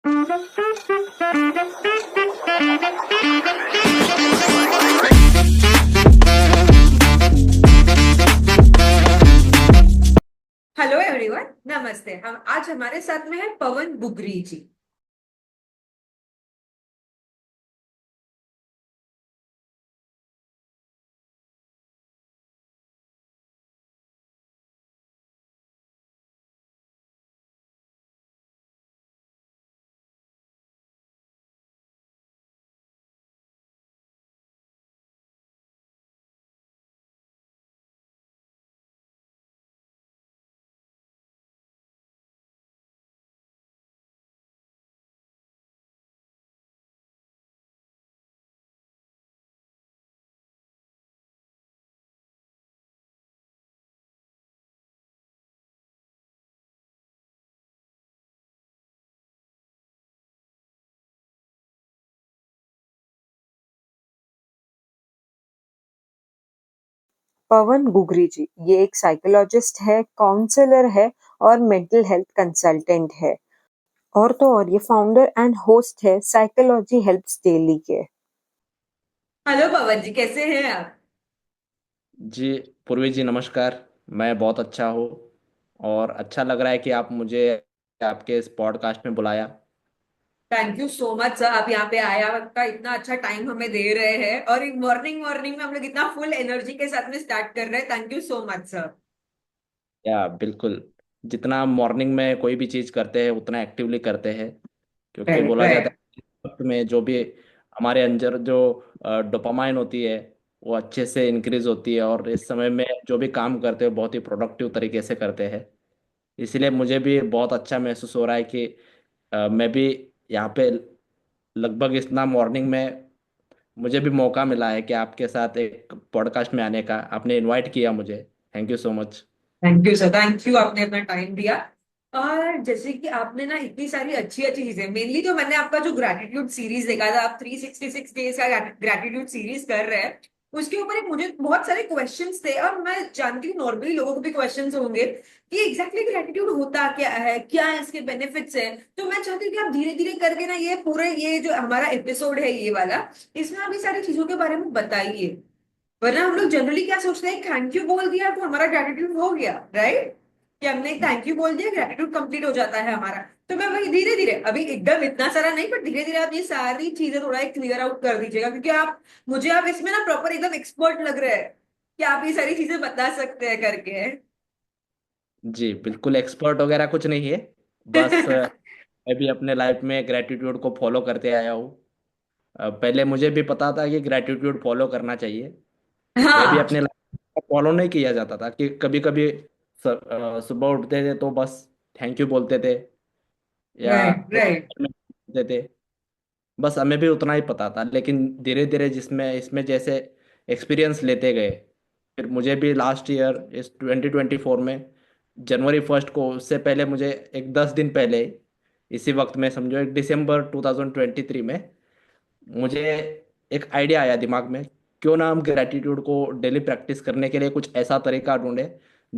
Hello everyone, नमस्ते। हम आज हमारे साथ में है पवन बुगरी जी। पवन गुगरी जी ये एक साइकोलॉजिस्ट है, काउंसलर है और मेंटल हेल्थ कंसल्टेंट है। और तो और ये फाउंडर एंड होस्ट है साइकोलॉजी हेल्प्स डेली के। हेलो पवन जी, कैसे हैं आप? जी, पूर्वी जी नमस्कार। मैं बहुत अच्छा हूँ और अच्छा लग रहा है कि आप मुझे आपके इस पॉडकास्ट में बुलाया। Thank you so much sir, आप यहाँ पे आया, आपका इतना अच्छा टाइम हमें दे रहे हैं और मॉर्निंग मॉर्निंग में हम लोग इतना फुल एनर्जी के साथ में स्टार्ट कर रहे हैं। Thank you so much sir. या बिल्कुल, जितना मॉर्निंग में कोई भी चीज़ करते हैं उतना एक्टिवली करते हैं, क्योंकि राइट बोला जाता राइट। है कि इस वक्त में जो भी हमारे अंदर जो डोपामाइन होती है वो अच्छे से इंक्रीज होती है, और इस समय में जो भी काम करते हैं बहुत ही प्रोडक्टिव तरीके से करते हैं। इसीलिए मुझे भी बहुत अच्छा महसूस हो रहा है कि मैं भी यहाँ पे लगभग इतना मॉर्निंग में मुझे भी मौका मिला है कि आपके साथ एक पॉडकास्ट में आने का आपने इनवाइट किया मुझे। Thank you so much. Thank you sir, thank you, आपने अपना टाइम दिया। और जैसे कि आपने ना इतनी सारी अच्छी अच्छी चीजें, मेनली तो मैंने आपका जो ग्रैटिट्यूड सीरीज देखा था, आप 366 डेज का ग्रैटिट्यूड सीरीज कर रहे हैं, उसके ऊपर एक मुझे बहुत सारे क्वेश्चंस थे और मैं जानती हूँ नॉर्मली लोगों को भी क्वेश्चंस होंगे कि एग्जैक्टली ग्रैटिट्यूड होता क्या है, क्या इसके बेनिफिट्स है। तो मैं चाहती हूँ कि आप धीरे धीरे करके ना ये पूरे ये जो हमारा एपिसोड है ये वाला, इसमें आप ये सारी चीजों के बारे में बताइए। वरना हम लोग जनरली क्या सोचते हैं, थैंक यू बोल दिया तो हमारा ग्रेटिट्यूड हो गया, राइट? कि हमने थैंक यू बोल दिया, ग्रेटिट्यूड कंप्लीट हो जाता है हमारा। तो मैं वही धीरे धीरे, अभी एकदम इतना सारा नहीं, पर धीरे धीरे आप ये सारी चीजें थोड़ा क्लियर आउट कर दीजिएगा, क्योंकि आप इसमें ना प्रॉपर एकदम एक्सपर्ट लग रहे हैं कि आप ये सारी चीजें बता सकते हैं करके। जी बिल्कुल, एक्सपर्ट वगैरह कुछ नहीं है। बस मैं भी अपने लाइफ में ग्रेटिट्यूड को फॉलो करते आया हूँ। पहले मुझे भी पता था कि ग्रेटिट्यूड फॉलो करना चाहिए। मैं भी हाँ। अपने लाइफ में फॉलो नहीं किया जाता था कि कभी कभी सुबह उठते थे तो बस थैंक यू बोलते थे या राइट राइट। बोलते थे। बस हमें भी उतना ही पता था, लेकिन धीरे धीरे जिसमें इसमें जैसे एक्सपीरियंस लेते गए, फिर मुझे भी लास्ट ईयर इस 2024 में जनवरी 1 को, उससे पहले मुझे एक 10 दिन पहले, इसी वक्त में समझो एक दिसंबर 2023 में मुझे एक आइडिया आया दिमाग में। क्यों ना हम ग्रेटिट्यूड को डेली प्रैक्टिस करने के लिए कुछ ऐसा तरीका ढूंढे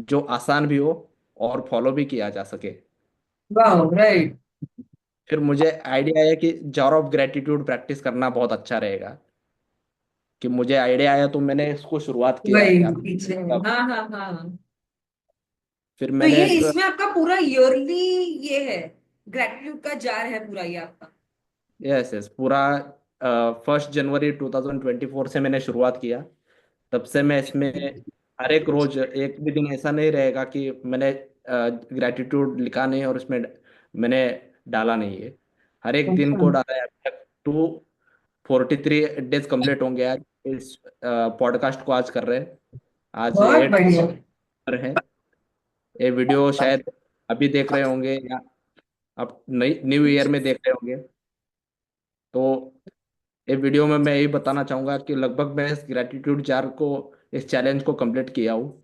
जो आसान भी हो और फॉलो भी किया जा सके। वाह, राइट। फिर मुझे आइडिया आया कि जार ऑफ ग्रेटिट्यूड प्रैक्टिस करना बहुत अच्छा रहेगा। कि मुझे आइडिया आया तो मैंने इसको शुरुआत किया वही यार। पीछे। तब हाँ हाँ हाँ। फिर तो मैंने ये एक, इसमें आपका पूरा ईयरली ये है, ग्रेटिट्यूड का जार है पूरा ये आपका। यस यस, पूरा 1 जनवरी 2024 से मैंने शुरुआत किया। तब से मैं इसमें हर एक रोज एक भी दिन ऐसा नहीं रहेगा कि मैंने ग्रेटिट्यूड लिखा नहीं और उसमें मैंने डाला नहीं है। हर एक दिन अच्छा। को डाला है। अब तक 243 डेज कंप्लीट होंगे आज इस पॉडकास्ट को आज कर रहे हैं। आज बहुत 8 बढ़िया। है। ये वीडियो शायद अभी देख रहे होंगे या आप नई न्यू ईयर में देख रहे होंगे। तो ये वीडियो में मैं यही बताना चाहूँगा कि लगभग मैं इस ग्रेटिट्यूड जार को, इस चैलेंज को कंप्लीट किया हूँ।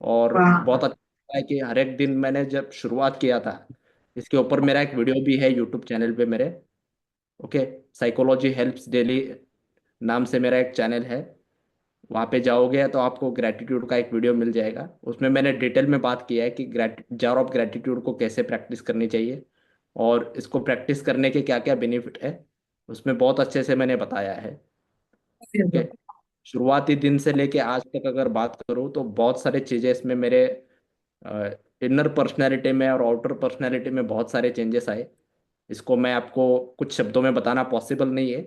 और वाह। बहुत अच्छा लगता है कि हर एक दिन मैंने जब शुरुआत किया था, इसके ऊपर मेरा एक वीडियो भी है यूट्यूब चैनल पे मेरे। ओके, साइकोलॉजी हेल्प्स डेली नाम से मेरा एक चैनल है। वहाँ पे जाओगे तो आपको ग्रेटिट्यूड का एक वीडियो मिल जाएगा। उसमें मैंने डिटेल में बात किया है कि ग्रेट जार ऑफ ग्रेटिट्यूड को कैसे प्रैक्टिस करनी चाहिए और इसको प्रैक्टिस करने के क्या क्या बेनिफिट है उसमें बहुत अच्छे से मैंने बताया है। ओके। शुरुआती दिन से लेके आज तक अगर बात करूँ तो बहुत सारी चीज़ें इसमें मेरे इनर पर्सनैलिटी में और आउटर पर्सनैलिटी में बहुत सारे चेंजेस आए। इसको मैं आपको कुछ शब्दों में बताना पॉसिबल नहीं है,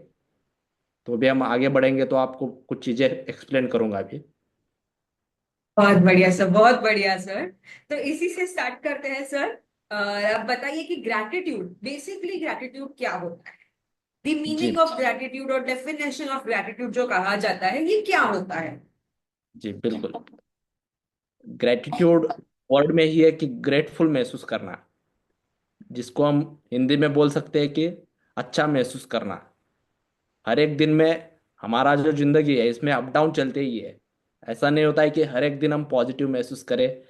तो भी हम आगे बढ़ेंगे तो आपको कुछ चीज़ें एक्सप्लेन करूंगा अभी। बहुत बढ़िया सर, बहुत बढ़िया सर। तो इसी से स्टार्ट करते हैं सर। आप बताइए कि ग्रैटिट्यूड, बेसिकली ग्रैटिट्यूड क्या होता है? द जी। मीनिंग ऑफ ग्रैटिट्यूड और डेफिनेशन ऑफ ग्रैटिट्यूड जो कहा जाता है, ये क्या होता है? जी बिल्कुल। ग्रेटिट्यूड वर्ड में ही है कि ग्रेटफुल महसूस करना, जिसको हम हिंदी में बोल सकते हैं कि अच्छा महसूस करना। हर एक दिन में हमारा जो जिंदगी है इसमें अप डाउन चलते ही है। ऐसा नहीं होता है कि हर एक दिन हम पॉजिटिव महसूस करें,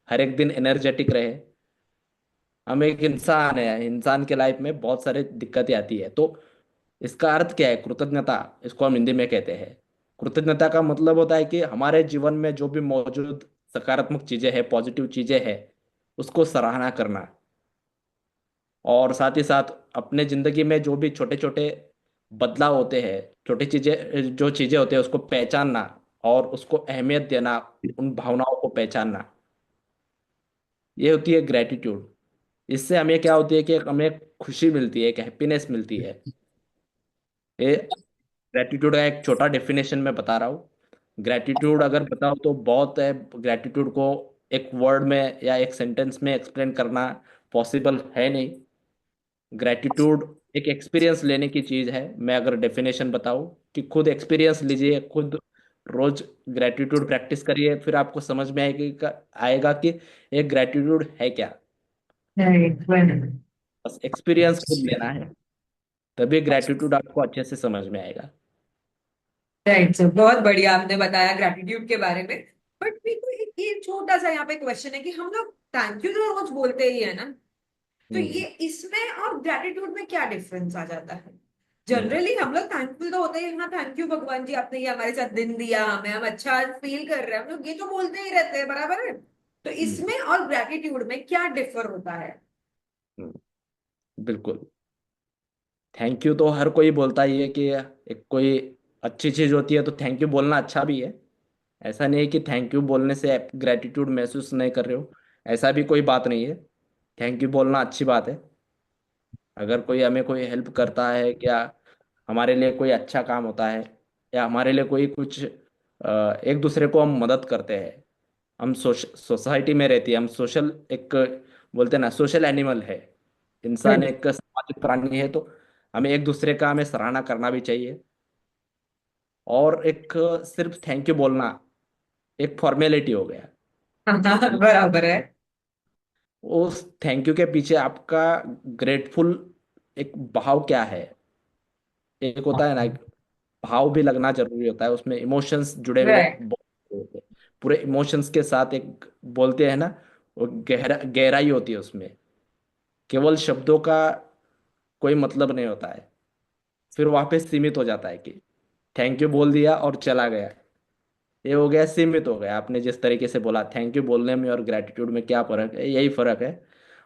हर एक दिन एनर्जेटिक रहे। हम एक इंसान है, इंसान के लाइफ में बहुत सारे दिक्कतें आती है, तो इसका अर्थ क्या है? कृतज्ञता, इसको हम हिंदी में कहते हैं। कृतज्ञता का मतलब होता है कि हमारे जीवन में जो भी मौजूद सकारात्मक चीजें हैं, पॉजिटिव चीजें हैं, उसको सराहना करना। और साथ ही साथ अपने जिंदगी में जो भी छोटे छोटे बदलाव होते हैं, छोटी चीजें जो चीजें होते हैं उसको पहचानना और उसको अहमियत देना, उन भावनाओं को पहचानना, ये होती है ग्रेटिट्यूड। इससे हमें क्या होती है कि हमें खुशी मिलती है, एक हैप्पीनेस मिलती है। ये ग्रेटिट्यूड का एक छोटा डेफिनेशन मैं बता रहा हूँ। ग्रेटिट्यूड अगर बताओ तो बहुत है। ग्रेटिट्यूड को एक वर्ड में या एक सेंटेंस में एक्सप्लेन करना पॉसिबल है नहीं। ग्रेटिट्यूड एक एक्सपीरियंस लेने की चीज है। मैं अगर डेफिनेशन बताऊं कि खुद एक्सपीरियंस लीजिए, खुद रोज ग्रेटिट्यूड प्रैक्टिस करिए, फिर आपको समझ में आएगा कि एक ग्रेटिट्यूड है क्या। राइट। बस एक्सपीरियंस खुद लेना है, तभी ग्रेटिट्यूड आपको अच्छे से समझ में आएगा। राइट सर, बहुत बढ़िया आपने बताया ग्रैटिट्यूड के बारे में। बट मेरे को एक ये छोटा सा यहाँ पे क्वेश्चन है कि हम लोग थैंक यू तो रोज बोलते ही है ना, तो हम्म। ये इसमें और ग्रैटिट्यूड में क्या डिफरेंस आ जाता है? हम्म। जनरली हम लोग थैंकफुल तो होते हैं, हाँ थैंक यू भगवान जी, आपने ये हमारे साथ दिन दिया, हमें हम अच्छा फील कर रहे हैं, हम लोग ये तो बोलते ही रहते हैं, बराबर है। तो हम्म। इसमें और ग्रैटिट्यूड में क्या डिफर होता है? बिल्कुल। थैंक यू तो हर कोई बोलता ही है कि एक कोई अच्छी चीज होती है तो थैंक यू बोलना अच्छा भी है। ऐसा नहीं है कि थैंक यू बोलने से आप ग्रेटिट्यूड महसूस नहीं कर रहे हो, ऐसा भी कोई बात नहीं है। थैंक यू बोलना अच्छी बात है। अगर कोई हमें कोई हेल्प करता है, क्या हमारे लिए कोई अच्छा काम होता है, या हमारे लिए कोई कुछ एक दूसरे को हम मदद करते हैं। हम सोसाइटी में रहती है, हम सोशल एक बोलते हैं ना, सोशल एनिमल है। इंसान Right. एक सामाजिक प्राणी है, तो हमें एक दूसरे का हमें सराहना करना भी चाहिए। और एक सिर्फ थैंक यू बोलना एक फॉर्मेलिटी हो गया। बराबर है। उस थैंक यू के पीछे आपका ग्रेटफुल एक भाव क्या है? एक होता है ना, भाव भी लगना जरूरी होता है, उसमें इमोशंस जुड़े हुए राइट। बहुत होते हैं। पूरे इमोशंस के साथ एक बोलते हैं ना, वो गहराई होती है उसमें। केवल शब्दों का कोई मतलब नहीं होता है। फिर वहां पे सीमित हो जाता है कि थैंक यू बोल दिया और चला गया, ये हो गया, सीमित हो गया। आपने जिस तरीके से बोला, थैंक यू बोलने में और ग्रेटिट्यूड में क्या फर्क है? यही फर्क है।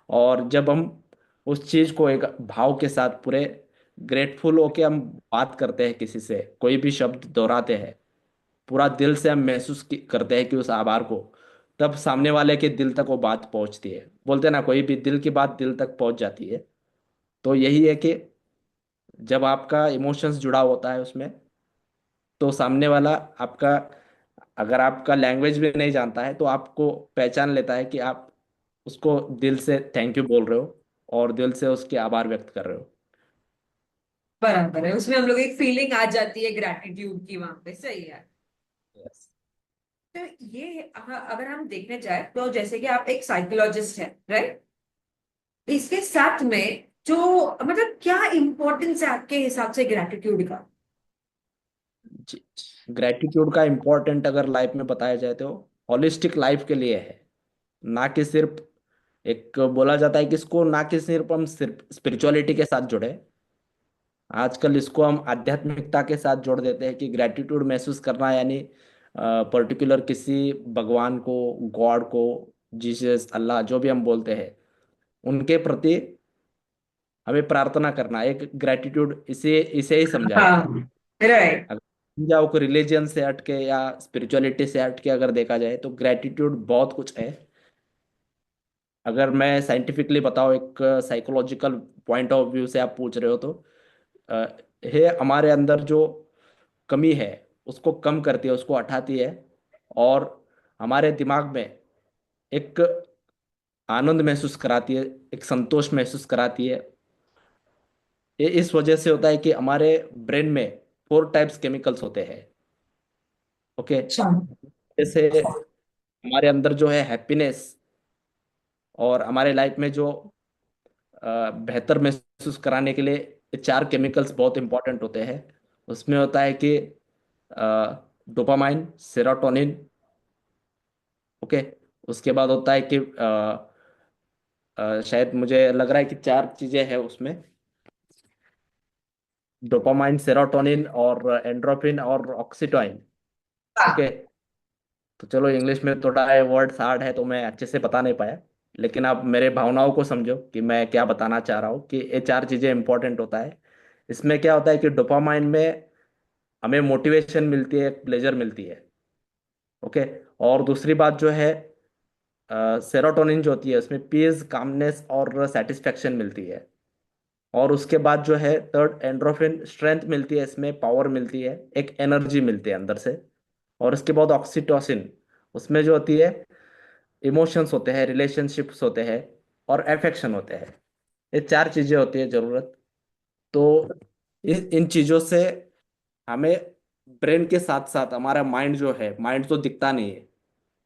और जब हम उस चीज को एक भाव के साथ पूरे ग्रेटफुल होके हम बात करते हैं, किसी से कोई भी शब्द दोहराते हैं, पूरा दिल से हम महसूस करते हैं कि उस आभार को, तब सामने वाले के दिल तक वो बात पहुंचती है। बोलते हैं ना, कोई भी दिल की बात दिल तक पहुंच जाती है। तो यही है कि जब आपका इमोशंस जुड़ा होता है उसमें, तो सामने वाला आपका, अगर आपका लैंग्वेज भी नहीं जानता है तो आपको पहचान लेता है कि आप उसको दिल से थैंक यू बोल रहे हो और दिल से उसके आभार व्यक्त कर रहे हो। बराबर है, उसमें हम लोग एक फीलिंग आ जाती है ग्रैटिट्यूड की वहां पे, सही है। यस। तो ये अगर हम देखने जाए तो जैसे कि आप एक साइकोलॉजिस्ट है, राइट? इसके साथ में जो मतलब क्या इंपॉर्टेंस है आपके हिसाब से ग्रैटिट्यूड का? जी। ग्रेटिट्यूड का इम्पोर्टेंट अगर लाइफ में बताया जाए तो हॉलिस्टिक लाइफ के लिए है। ना कि सिर्फ एक बोला जाता है कि इसको ना कि सिर्फ हम सिर्फ स्पिरिचुअलिटी के साथ जुड़े। आजकल इसको हम आध्यात्मिकता के साथ जोड़ देते हैं कि ग्रेटिट्यूड महसूस करना यानी पर्टिकुलर किसी भगवान को, गॉड को, जीसस, अल्लाह जो भी हम बोलते हैं, उनके प्रति हमें प्रार्थना करना, एक ग्रेटिट्यूड, इसे इसे ही समझा जाता है। हाँ, राइट। अगर समझाओ को रिलीजन से हटके या स्पिरिचुअलिटी से हटके अगर देखा जाए तो ग्रेटिट्यूड बहुत कुछ है। अगर मैं साइंटिफिकली बताऊँ, एक साइकोलॉजिकल पॉइंट ऑफ व्यू से आप पूछ रहे हो तो अ, है हमारे अंदर जो कमी है उसको कम करती है, उसको हटाती है, और हमारे दिमाग में एक आनंद महसूस कराती है, एक संतोष महसूस कराती है। ये इस वजह से होता है कि हमारे ब्रेन में 4 टाइप्स केमिकल्स होते हैं। ओके। अच्छा। जैसे हमारे अंदर जो है हैप्पीनेस, और हमारे लाइफ में जो बेहतर महसूस कराने के लिए ये 4 केमिकल्स बहुत इंपॉर्टेंट होते हैं। उसमें होता है कि डोपामाइन, सेरोटोनिन। ओके। उसके बाद होता है कि शायद मुझे लग रहा है कि 4 चीजें हैं उसमें, डोपामाइन, सेरोटोनिन और एंड्रोफिन और ऑक्सीटोसिन। ओके। हाँ, तो चलो, इंग्लिश में थोड़ा है, वर्ड्स हार्ड है तो मैं अच्छे से बता नहीं पाया, लेकिन आप मेरे भावनाओं को समझो कि मैं क्या बताना चाह रहा हूँ, कि ये 4 चीजें इंपॉर्टेंट होता है। इसमें क्या होता है कि डोपामाइन में हमें मोटिवेशन मिलती है, प्लेजर मिलती है। ओके। और दूसरी बात जो है, सेरोटोनिन जो होती है उसमें पीस, कामनेस और सेटिस्फेक्शन मिलती है। और उसके बाद जो है थर्ड, एंड्रोफिन, स्ट्रेंथ मिलती है, इसमें पावर मिलती है, एक एनर्जी मिलती है अंदर से। और उसके बाद ऑक्सीटोसिन, उसमें जो होती है इमोशंस होते हैं, रिलेशनशिप्स होते हैं, और अफेक्शन होते हैं। ये 4 चीजें होती है जरूरत। तो इन चीजों से हमें ब्रेन के साथ साथ हमारा माइंड जो है, माइंड तो दिखता नहीं है,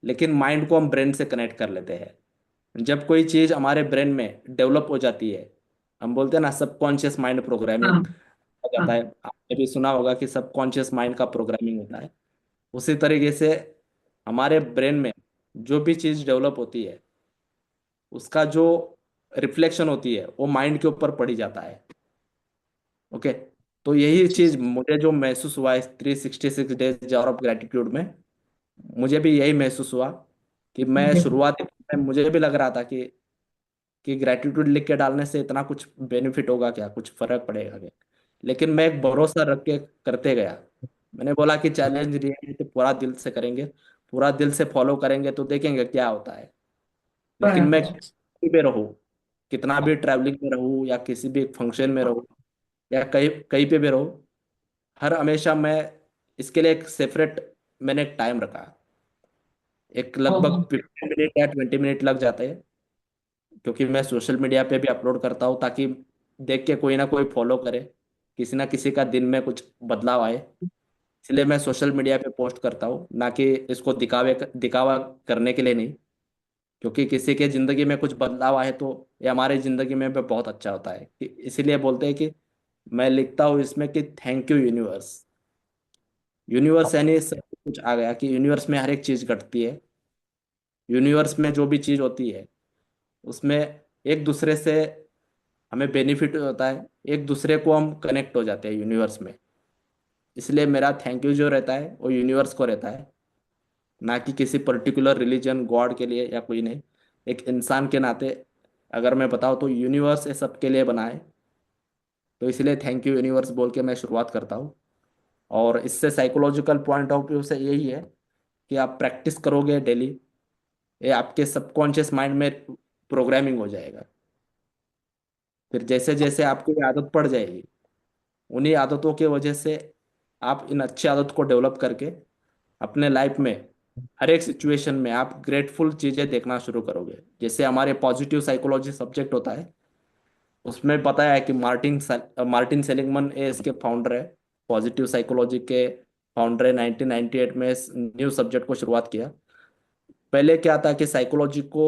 लेकिन माइंड को हम ब्रेन से कनेक्ट कर लेते हैं। जब कोई चीज हमारे ब्रेन में डेवलप हो जाती है, हम बोलते हैं ना सबकॉन्शियस माइंड प्रोग्रामिंग हाँ, हो जाता हाँ। है। आपने भी सुना होगा कि सबकॉन्शियस माइंड का प्रोग्रामिंग होता है। उसी तरीके से हमारे ब्रेन में जो भी चीज डेवलप होती है, उसका जो रिफ्लेक्शन होती है वो माइंड के ऊपर पड़ी जाता है। ओके। तो यही चीज मुझे जो महसूस हुआ इस 366 जार ऑफ ग्रेटिट्यूड में, मुझे भी यही महसूस हुआ कि मैं शुरुआत में मुझे भी लग रहा था कि ग्रेटिट्यूड लिख के डालने से इतना कुछ बेनिफिट होगा क्या, कुछ फर्क पड़ेगा क्या। लेकिन मैं एक भरोसा रख के करते गया। मैंने बोला कि चैलेंज लिया है तो पूरा दिल से करेंगे, पूरा दिल से फॉलो करेंगे तो देखेंगे क्या होता है। लेकिन मैं बराबर। कहीं पे रहूँ, कितना भी ट्रैवलिंग में रहूँ या किसी भी फंक्शन में रहूँ या कहीं कहीं पे भी रहूँ, हर हमेशा मैं इसके लिए एक सेपरेट, मैंने एक टाइम रखा। एक लगभग ओहो। 15 मिनट या 20 मिनट लग जाते हैं, क्योंकि मैं सोशल मीडिया पे भी अपलोड करता हूँ ताकि देख के कोई ना कोई फॉलो करे, किसी ना किसी का दिन में कुछ बदलाव आए। इसलिए मैं सोशल मीडिया पे पोस्ट करता हूँ, ना कि इसको दिखावा करने के लिए नहीं। क्योंकि किसी के जिंदगी में कुछ बदलाव आए तो ये हमारी जिंदगी में भी बहुत अच्छा होता है, इसीलिए बोलते हैं कि मैं लिखता हूँ इसमें कि थैंक यू यूनिवर्स। यूनिवर्स यानी सब कुछ आ गया, कि यूनिवर्स में हर एक चीज घटती है। यूनिवर्स में जो भी चीज होती है उसमें एक दूसरे से हमें बेनिफिट होता है, एक दूसरे को हम कनेक्ट हो जाते हैं यूनिवर्स में। इसलिए मेरा थैंक यू जो रहता है वो यूनिवर्स को रहता है, ना कि किसी पर्टिकुलर रिलीजन गॉड के लिए या कोई नहीं। एक इंसान के नाते अगर मैं बताऊँ तो यूनिवर्स ये सबके लिए बना है। तो इसलिए थैंक यू यूनिवर्स बोल के मैं शुरुआत करता हूँ। और इससे साइकोलॉजिकल पॉइंट ऑफ व्यू से यही है कि आप प्रैक्टिस करोगे डेली, ये आपके सबकॉन्शियस माइंड में प्रोग्रामिंग हो जाएगा। फिर जैसे जैसे आपको ये आदत पड़ जाएगी, उन्हीं आदतों की वजह से आप इन अच्छी आदत को डेवलप करके अपने लाइफ में हर एक सिचुएशन में आप ग्रेटफुल चीजें देखना शुरू करोगे। जैसे हमारे पॉजिटिव साइकोलॉजी सब्जेक्ट होता है, उसमें पता है कि मार्टिन सेलिगमन ये इसके फाउंडर है, पॉजिटिव साइकोलॉजी के फाउंडर है। 1998 में इस न्यू सब्जेक्ट को शुरुआत किया। पहले क्या था कि साइकोलॉजी को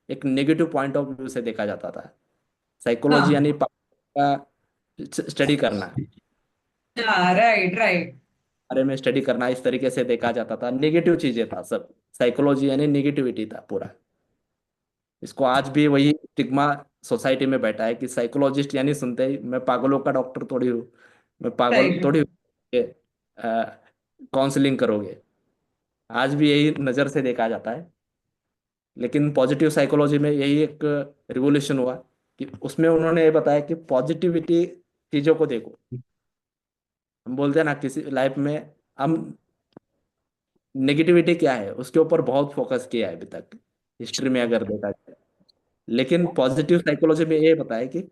एक नेगेटिव पॉइंट ऑफ व्यू से देखा जाता था। साइकोलॉजी हाँ, यानी का स्टडी करना, हाँ, राइट, राइट। बारे में स्टडी करना, इस तरीके से देखा जाता था, नेगेटिव चीजें था सब। साइकोलॉजी यानी नेगेटिविटी था पूरा। इसको आज भी वही स्टिग्मा सोसाइटी में बैठा है कि साइकोलॉजिस्ट यानी सुनते ही मैं पागलों का डॉक्टर थोड़ी हूँ, मैं पागल राइट। थोड़ी हूँ, काउंसलिंग करोगे। आज भी यही नज़र से देखा जाता है। लेकिन पॉजिटिव साइकोलॉजी में यही एक रिवोल्यूशन हुआ कि उसमें उन्होंने ये बताया कि पॉजिटिविटी चीजों को देखो। हम बोलते हैं ना किसी लाइफ में, हम नेगेटिविटी क्या है उसके ऊपर बहुत फोकस किया है अभी तक हिस्ट्री में अगर देखा जाए। लेकिन पॉजिटिव साइकोलॉजी में ये बताया कि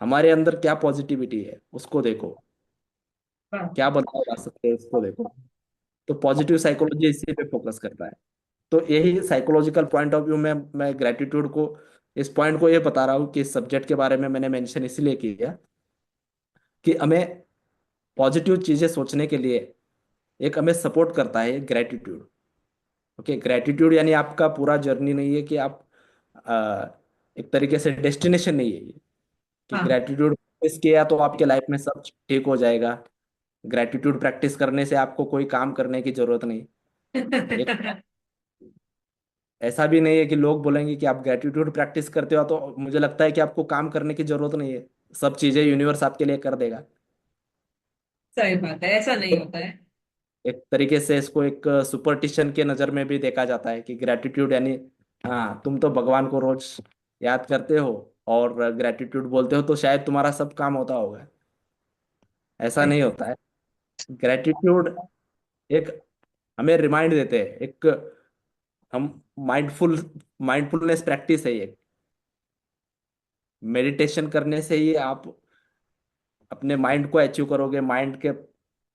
हमारे अंदर क्या पॉजिटिविटी है उसको देखो, हाँ। क्या बदलाव ला सकते हैं उसको देखो। तो पॉजिटिव साइकोलॉजी इसी पे फोकस करता है। तो यही साइकोलॉजिकल पॉइंट ऑफ व्यू में मैं ग्रेटिट्यूड को, इस पॉइंट को ये बता रहा हूँ कि इस सब्जेक्ट के बारे में मैंने मेंशन इसलिए किया कि हमें पॉजिटिव चीजें सोचने के लिए एक हमें सपोर्ट करता है ग्रेटिट्यूड। ओके, ग्रेटिट्यूड यानी आपका पूरा जर्नी नहीं है कि आप आ, एक तरीके से डेस्टिनेशन नहीं है ये कि हाँ। ग्रेटिट्यूड प्रैक्टिस किया तो आपके लाइफ में सब ठीक हो जाएगा। ग्रेटिट्यूड प्रैक्टिस करने से आपको कोई काम करने की जरूरत नहीं। एक ऐसा भी नहीं है कि लोग बोलेंगे कि आप ग्रेटिट्यूड प्रैक्टिस करते हो तो मुझे लगता है कि आपको काम करने की जरूरत नहीं है, सब चीजें यूनिवर्स आपके लिए कर देगा। सही बात है, ऐसा नहीं होता है। एक तरीके से इसको एक सुपरटिशन के नजर में भी देखा जाता है कि ग्रेटिट्यूड यानी, हाँ तुम तो भगवान को रोज याद करते हो और ग्रेटिट्यूड बोलते हो तो शायद तुम्हारा सब काम होता होगा। ऐसा नहीं होता है। ग्रेटिट्यूड एक हमें रिमाइंड देते हैं, एक हम माइंडफुलनेस प्रैक्टिस है ये। मेडिटेशन करने से ही आप अपने माइंड को अचीव करोगे, माइंड के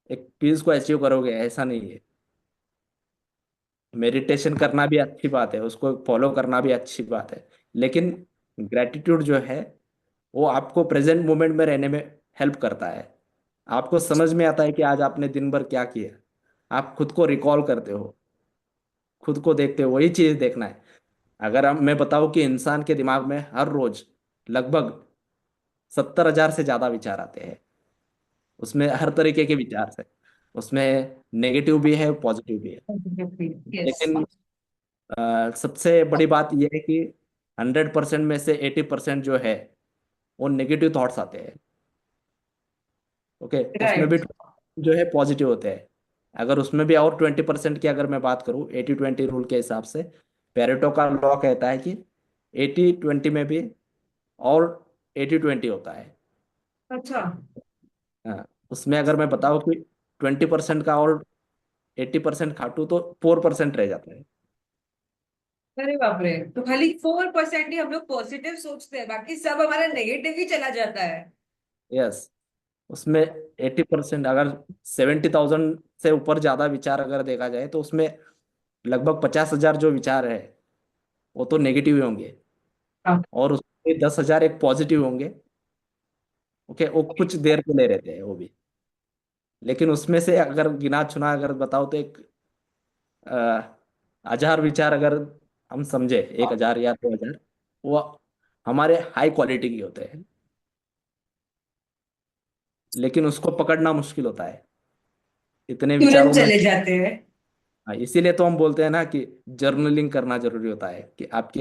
एक पीस को अचीव करोगे, ऐसा नहीं है। मेडिटेशन करना भी अच्छी बात है, उसको फॉलो करना भी अच्छी बात है, लेकिन ग्रेटिट्यूड जो है वो आपको प्रेजेंट मोमेंट में रहने में हेल्प करता है। आपको समझ में आता है कि आज आपने दिन भर क्या किया, आप खुद को रिकॉल करते हो, खुद को देखते हो, वही चीज देखना है। अगर हम मैं बताऊं कि इंसान के दिमाग में हर रोज लगभग 70,000 से ज्यादा विचार आते हैं, उसमें हर तरीके के विचार है, उसमें नेगेटिव भी है पॉजिटिव भी है। यस। लेकिन सबसे बड़ी बात यह है कि 100% में से 80% जो है वो नेगेटिव थॉट्स आते हैं। ओके, उसमें भी राइट। जो है पॉजिटिव होते हैं। अगर उसमें भी और 20% की अगर मैं बात करूँ 80-20 रूल के हिसाब से, पेरेटो का लॉ कहता है कि 80-20 में भी और 80-20 होता है। अच्छा। हाँ, उसमें अगर मैं बताऊँ कि 20% का और 80% खाटू तो 4% रह जाता है। अरे बाप रे, तो खाली 4% ही हम लोग पॉजिटिव सोचते हैं, बाकी सब हमारा नेगेटिव ही चला जाता है। यस, उसमें 80% अगर 70,000 से ऊपर ज्यादा विचार अगर देखा जाए तो उसमें लगभग 50,000 जो विचार है वो तो नेगेटिव ही होंगे, हाँ। और उसमें 10,000 एक पॉजिटिव होंगे। ओके, वो कुछ देर के लिए रहते हैं वो भी। लेकिन उसमें से अगर गिना चुना अगर बताओ तो एक 1,000 विचार अगर हम समझे, 1,000 या 2,000, वो हमारे हाई क्वालिटी के होते हैं, लेकिन उसको पकड़ना मुश्किल होता है इतने विचारों तुरंत में। चले जाते हैं। हाँ, इसीलिए तो हम बोलते हैं ना कि जर्नलिंग करना जरूरी होता है कि आप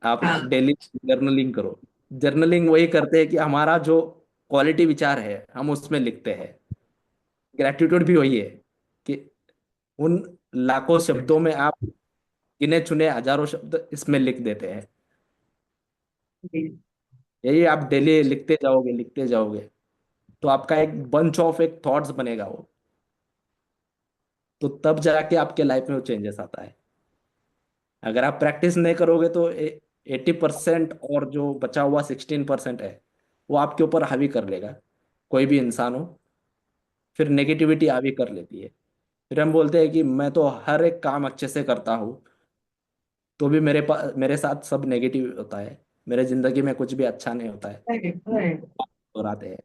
हाँ। डेली जर्नलिंग करो। जर्नलिंग वही करते हैं कि हमारा जो क्वालिटी विचार है हम उसमें लिखते हैं। ग्रेटिट्यूड भी वही है कि उन लाखों शब्दों में आप गिने चुने हजारों शब्द इसमें लिख देते हैं। यही आप डेली लिखते जाओगे लिखते जाओगे तो आपका एक बंच ऑफ एक थॉट्स बनेगा वो, तो तब जाके आपके लाइफ में वो चेंजेस आता है। अगर आप प्रैक्टिस नहीं करोगे तो 80% और जो बचा हुआ 16% है वो आपके ऊपर हावी कर लेगा। कोई भी इंसान हो, फिर नेगेटिविटी हावी कर लेती है। फिर हम बोलते हैं कि मैं तो हर एक काम अच्छे से करता हूँ तो भी मेरे पास मेरे साथ सब नेगेटिव होता है, मेरे जिंदगी में कुछ भी अच्छा नहीं होता है। राइट लोग राइट। दोहराते हैं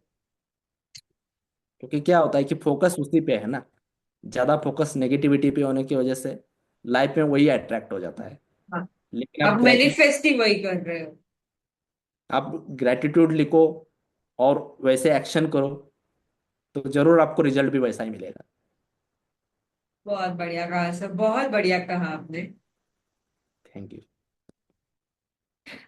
क्योंकि क्या होता है कि फोकस उसी पे है ना, ज्यादा फोकस नेगेटिविटी पे होने की वजह से लाइफ में वही अट्रैक्ट हो जाता है। हाँ। लेकिन अब मैनिफेस्ट ही वही कर रहे हो। आप ग्रेटिट्यूड लिखो और वैसे एक्शन करो तो जरूर आपको रिजल्ट भी वैसा ही मिलेगा। बहुत बढ़िया कहा सर, बहुत बढ़िया कहा आपने। Thank you.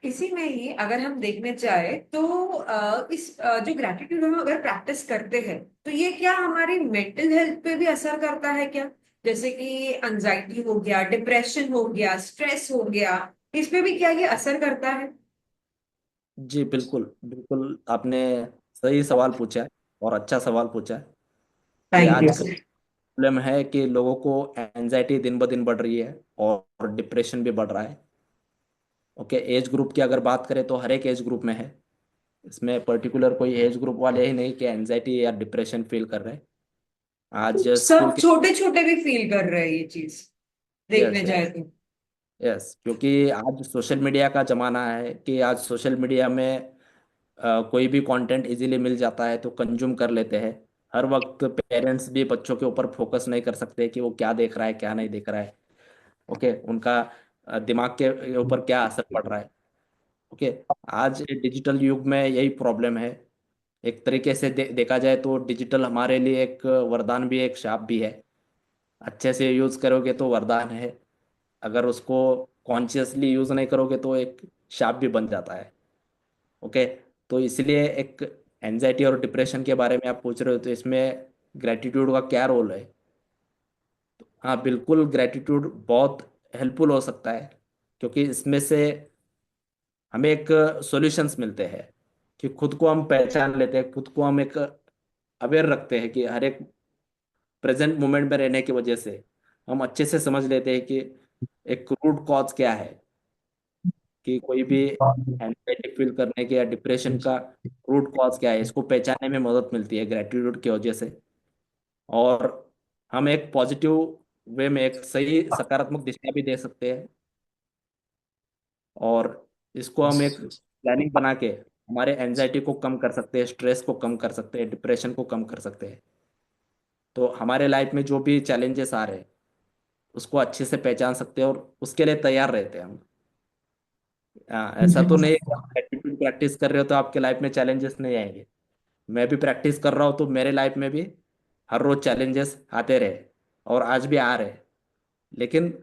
इसी में ही अगर हम देखने जाए तो जो ग्रैटिट्यूड हम अगर प्रैक्टिस करते हैं तो ये क्या हमारी मेंटल हेल्थ पे भी असर करता है क्या? जैसे कि एंजाइटी हो गया, डिप्रेशन हो गया, स्ट्रेस हो गया, इस पे भी क्या ये असर करता है? जी बिल्कुल बिल्कुल, आपने सही सवाल पूछा है और अच्छा सवाल पूछा है कि थैंक यू आजकल सर। प्रॉब्लम है कि लोगों को एंजाइटी दिन ब दिन बढ़ रही है और डिप्रेशन भी बढ़ रहा है। ओके, एज ग्रुप की अगर बात करें तो हर एक एज ग्रुप में है। इसमें पर्टिकुलर कोई एज ग्रुप वाले ही नहीं कि एंजाइटी या डिप्रेशन फील कर रहे हैं। आज स्कूल सब के, छोटे छोटे भी फील कर रहे हैं ये चीज, यस देखने यस जाए तो। यस, क्योंकि आज सोशल मीडिया का जमाना है कि आज सोशल मीडिया में कोई भी कंटेंट इजीली मिल जाता है तो कंज्यूम कर लेते हैं। हर वक्त पेरेंट्स भी बच्चों के ऊपर फोकस नहीं कर सकते कि वो क्या देख रहा है क्या नहीं देख रहा है। ओके, उनका दिमाग के ऊपर क्या असर पड़ रहा है। ओके, आज डिजिटल युग में यही प्रॉब्लम है। एक तरीके से देखा जाए तो डिजिटल हमारे लिए एक वरदान भी है, एक शाप भी है। अच्छे से यूज करोगे तो वरदान है, अगर उसको कॉन्शियसली यूज नहीं करोगे तो एक शाप भी बन जाता है। ओके, तो इसलिए एक एंजाइटी और डिप्रेशन के बारे में आप पूछ रहे हो तो इसमें ग्रेटिट्यूड का क्या रोल है। हाँ बिल्कुल, ग्रेटिट्यूड बहुत हेल्पफुल हो सकता है, क्योंकि इसमें से हमें एक सॉल्यूशंस मिलते हैं कि खुद को हम पहचान लेते हैं, खुद को हम एक अवेयर रखते हैं कि हर एक प्रेजेंट मोमेंट में रहने की वजह से हम अच्छे से समझ लेते हैं कि एक रूट कॉज क्या है, कि कोई भी एंजाइटी फील करने के या डिप्रेशन का रूट कॉज क्या है। इसको पहचानने में मदद मिलती है ग्रेटिट्यूड की वजह से। और हम एक पॉजिटिव वे में एक सही सकारात्मक दिशा भी दे सकते हैं। और इसको हम एक प्लानिंग बना के हमारे एंजाइटी को कम कर सकते हैं, स्ट्रेस को कम कर सकते हैं, डिप्रेशन को कम कर सकते हैं। तो हमारे लाइफ में जो भी चैलेंजेस आ रहे हैं उसको अच्छे से पहचान सकते हैं और उसके लिए तैयार रहते हैं हम। ऐसा तो नहीं है कि आप एटीट्यूड प्रैक्टिस कर रहे हो तो आपके लाइफ में चैलेंजेस नहीं आएंगे। मैं भी प्रैक्टिस कर रहा हूँ तो मेरे लाइफ में भी हर रोज चैलेंजेस आते रहे और आज भी आ रहे हैं। लेकिन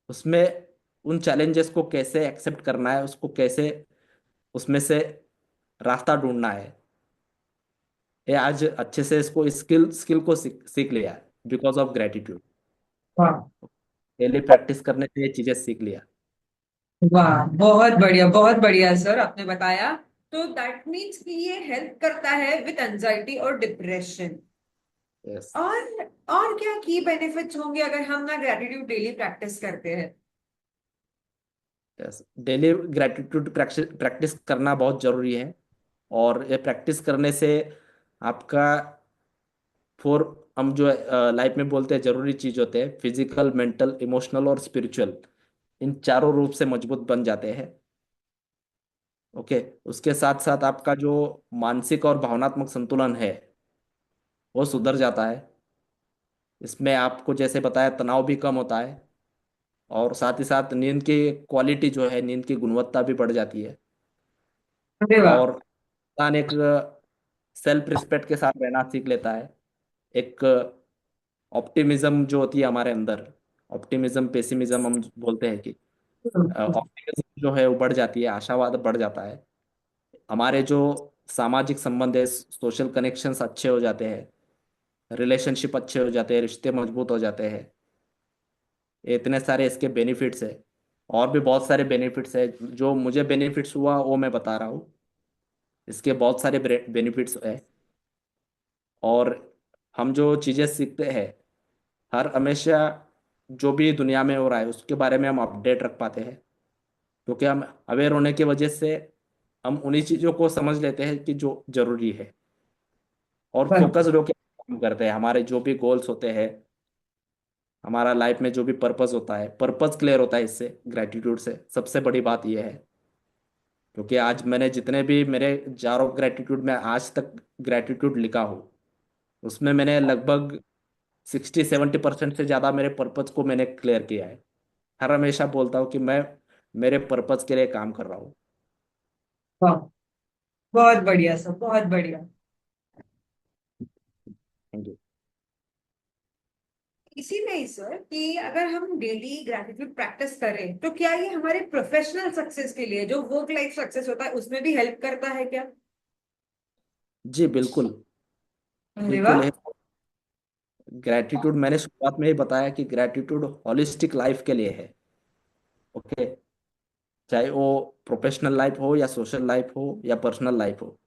उसमें उन चैलेंजेस को कैसे एक्सेप्ट करना है, उसको कैसे उसमें से रास्ता ढूंढना है, ये आज अच्छे से इसको स्किल स्किल को सीख लिया है बिकॉज ऑफ ग्रेटिट्यूड। वाह। डेली प्रैक्टिस करने से ये चीजें सीख लिया। वाह, बहुत बढ़िया सर आपने बताया। तो दैट मीन्स कि ये हेल्प करता है विद एंजाइटी और डिप्रेशन। यस और क्या की बेनिफिट्स होंगे अगर हम ना ग्रेटिट्यूड डेली प्रैक्टिस करते हैं? Yes, daily gratitude practice practice करना बहुत जरूरी है। और ये प्रैक्टिस करने से आपका फोर, हम जो लाइफ में बोलते हैं जरूरी चीज होते हैं, फिजिकल मेंटल इमोशनल और स्पिरिचुअल, इन चारों रूप से मजबूत बन जाते हैं। ओके, उसके साथ साथ आपका जो मानसिक और भावनात्मक संतुलन है वो सुधर जाता है। इसमें आपको जैसे बताया तनाव भी कम होता है और साथ ही साथ नींद की क्वालिटी जो है, नींद की गुणवत्ता भी बढ़ जाती है। अरे वाह। और इंसान एक सेल्फ रिस्पेक्ट के साथ रहना सीख लेता है। एक ऑप्टिमिज्म जो होती है हमारे अंदर, ऑप्टिमिज्म पेसिमिज्म हम बोलते हैं कि ऑप्टिमिज्म जो है वो बढ़ जाती है, आशावाद बढ़ जाता है। हमारे जो सामाजिक संबंध है, सोशल कनेक्शंस अच्छे हो जाते हैं, रिलेशनशिप अच्छे हो जाते हैं, रिश्ते मजबूत हो जाते हैं। ये इतने सारे इसके बेनिफिट्स है। और भी बहुत सारे बेनिफिट्स है, जो मुझे बेनिफिट्स हुआ वो मैं बता रहा हूँ। इसके बहुत सारे बेनिफिट्स है। और हम जो चीज़ें सीखते हैं हर हमेशा, जो भी दुनिया में हो रहा है उसके बारे में हम अपडेट रख पाते हैं, क्योंकि हम अवेयर होने की वजह से हम उन्हीं चीज़ों को समझ लेते हैं कि जो जरूरी है। और फोकस होकर काम करते हैं, हमारे जो भी गोल्स होते हैं, हमारा लाइफ में जो भी पर्पस होता है, पर्पस क्लियर होता है इससे, ग्रेटिट्यूड से। सबसे बड़ी बात यह है, क्योंकि आज मैंने जितने भी मेरे जार ऑफ ग्रेटिट्यूड में आज तक ग्रेटिट्यूड लिखा हो, उसमें मैंने लगभग 60-70% से ज़्यादा मेरे पर्पस को मैंने क्लियर किया है। हर हमेशा बोलता हूँ कि मैं मेरे पर्पस के लिए काम कर रहा हूँ। वाह, बहुत बढ़िया सर, बहुत बढ़िया। Thank you. इसी में ही सर कि अगर हम डेली ग्रेटिट्यूड प्रैक्टिस करें तो क्या ये हमारे प्रोफेशनल सक्सेस के लिए, जो वर्क लाइफ सक्सेस होता है, उसमें भी हेल्प करता है क्या? जी बिल्कुल, अरे बिल्कुल वाह। है। ग्रेटिट्यूड मैंने शुरुआत में ही बताया कि ग्रेटिट्यूड हॉलिस्टिक लाइफ के लिए है। ओके, चाहे वो प्रोफेशनल लाइफ हो या सोशल लाइफ हो या पर्सनल लाइफ हो,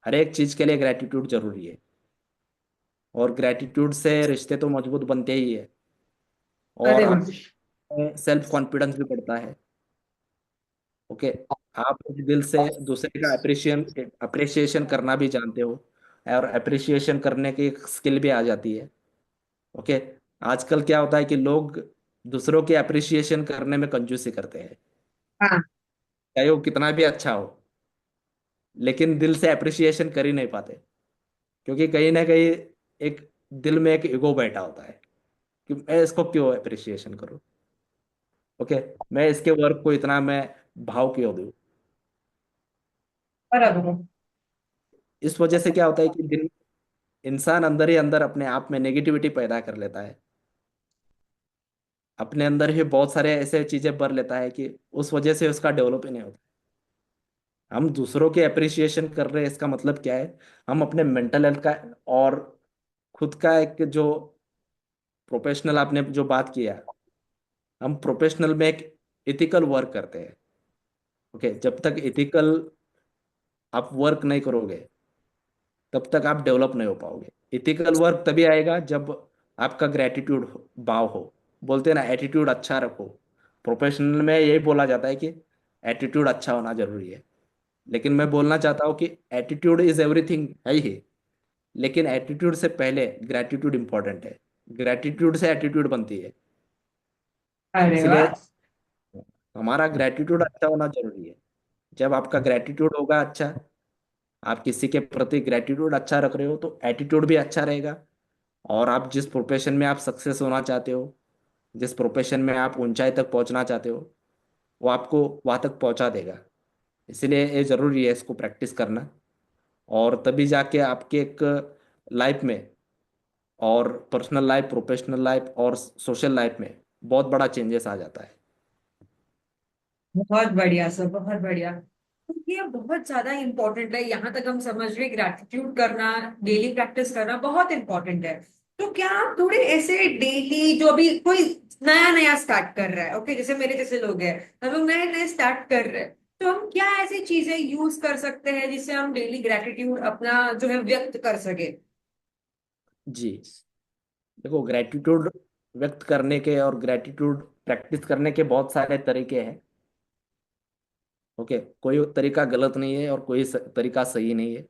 हर एक चीज के लिए ग्रेटिट्यूड जरूरी है। और ग्रेटिट्यूड से रिश्ते तो मजबूत बनते ही है, और अरे आप वाह। सेल्फ कॉन्फिडेंस भी बढ़ता है। ओके, आप दिल से दूसरे का अप्रिशिएशन करना भी जानते हो, और अप्रिशिएशन करने की स्किल भी आ जाती है। ओके, आजकल क्या होता है कि लोग दूसरों के अप्रिशिएशन करने में कंजूसी करते हैं, हाँ। चाहे वो कितना भी अच्छा हो, लेकिन दिल से अप्रिशिएशन कर ही नहीं पाते, क्योंकि कहीं ना कहीं एक दिल में एक ईगो बैठा होता है कि मैं इसको क्यों अप्रिशिएशन करूं। ओके, मैं इसके वर्क को इतना मैं भाव क्यों दूं। बराबर। इस वजह से क्या होता है कि दिल इंसान अंदर ही अंदर अपने आप में नेगेटिविटी पैदा कर लेता है, अपने अंदर ही बहुत सारे ऐसे चीजें भर लेता है कि उस वजह से उसका डेवलप ही नहीं होता। हम दूसरों के अप्रिसिएशन कर रहे हैं, इसका मतलब क्या है, हम अपने मेंटल हेल्थ का और खुद का एक जो प्रोफेशनल, आपने जो बात किया, हम प्रोफेशनल में एक इथिकल वर्क करते हैं। ओके, जब तक इथिकल आप वर्क नहीं करोगे, तब तक आप डेवलप नहीं हो पाओगे। इथिकल वर्क तभी आएगा जब आपका ग्रेटिट्यूड भाव हो। बोलते हैं ना, एटीट्यूड अच्छा रखो। प्रोफेशनल में यही बोला जाता है कि एटीट्यूड अच्छा होना जरूरी है, लेकिन मैं बोलना चाहता हूँ कि एटीट्यूड इज एवरीथिंग है ही, लेकिन एटीट्यूड से पहले ग्रेटिट्यूड इंपॉर्टेंट है। ग्रेटिट्यूड से एटीट्यूड बनती है। अरे इसलिए वाह। हमारा ग्रेटिट्यूड अच्छा होना जरूरी है। जब आपका ग्रेटिट्यूड होगा अच्छा, आप किसी के प्रति ग्रेटिट्यूड अच्छा रख रहे हो, तो एटीट्यूड भी अच्छा रहेगा। और आप जिस प्रोफेशन में आप सक्सेस होना चाहते हो, जिस प्रोफेशन में आप ऊंचाई तक पहुंचना चाहते हो, वो आपको वहां तक पहुंचा देगा। इसलिए ये जरूरी है इसको प्रैक्टिस करना, और तभी जाके आपके एक लाइफ में, और पर्सनल लाइफ, प्रोफेशनल लाइफ और सोशल लाइफ में बहुत बड़ा चेंजेस आ जाता है। बहुत बढ़िया सर, बहुत बढ़िया। तो ये बहुत ज्यादा इंपॉर्टेंट है, यहाँ तक हम समझ रहे ग्रैटिट्यूड करना, डेली प्रैक्टिस करना बहुत इंपॉर्टेंट है। तो क्या आप थोड़े ऐसे डेली, जो अभी कोई नया नया स्टार्ट कर रहा है, ओके, जैसे मेरे जैसे लोग हैं, हम लोग नए नए स्टार्ट कर रहे हैं, तो हम क्या ऐसी चीजें यूज कर सकते हैं जिससे हम डेली ग्रैटिट्यूड अपना जो है व्यक्त कर सके? जी, देखो, ग्रेटिट्यूड व्यक्त करने के और ग्रेटिट्यूड प्रैक्टिस करने के बहुत सारे तरीके हैं। ओके, कोई तरीका गलत नहीं है और कोई तरीका सही नहीं है।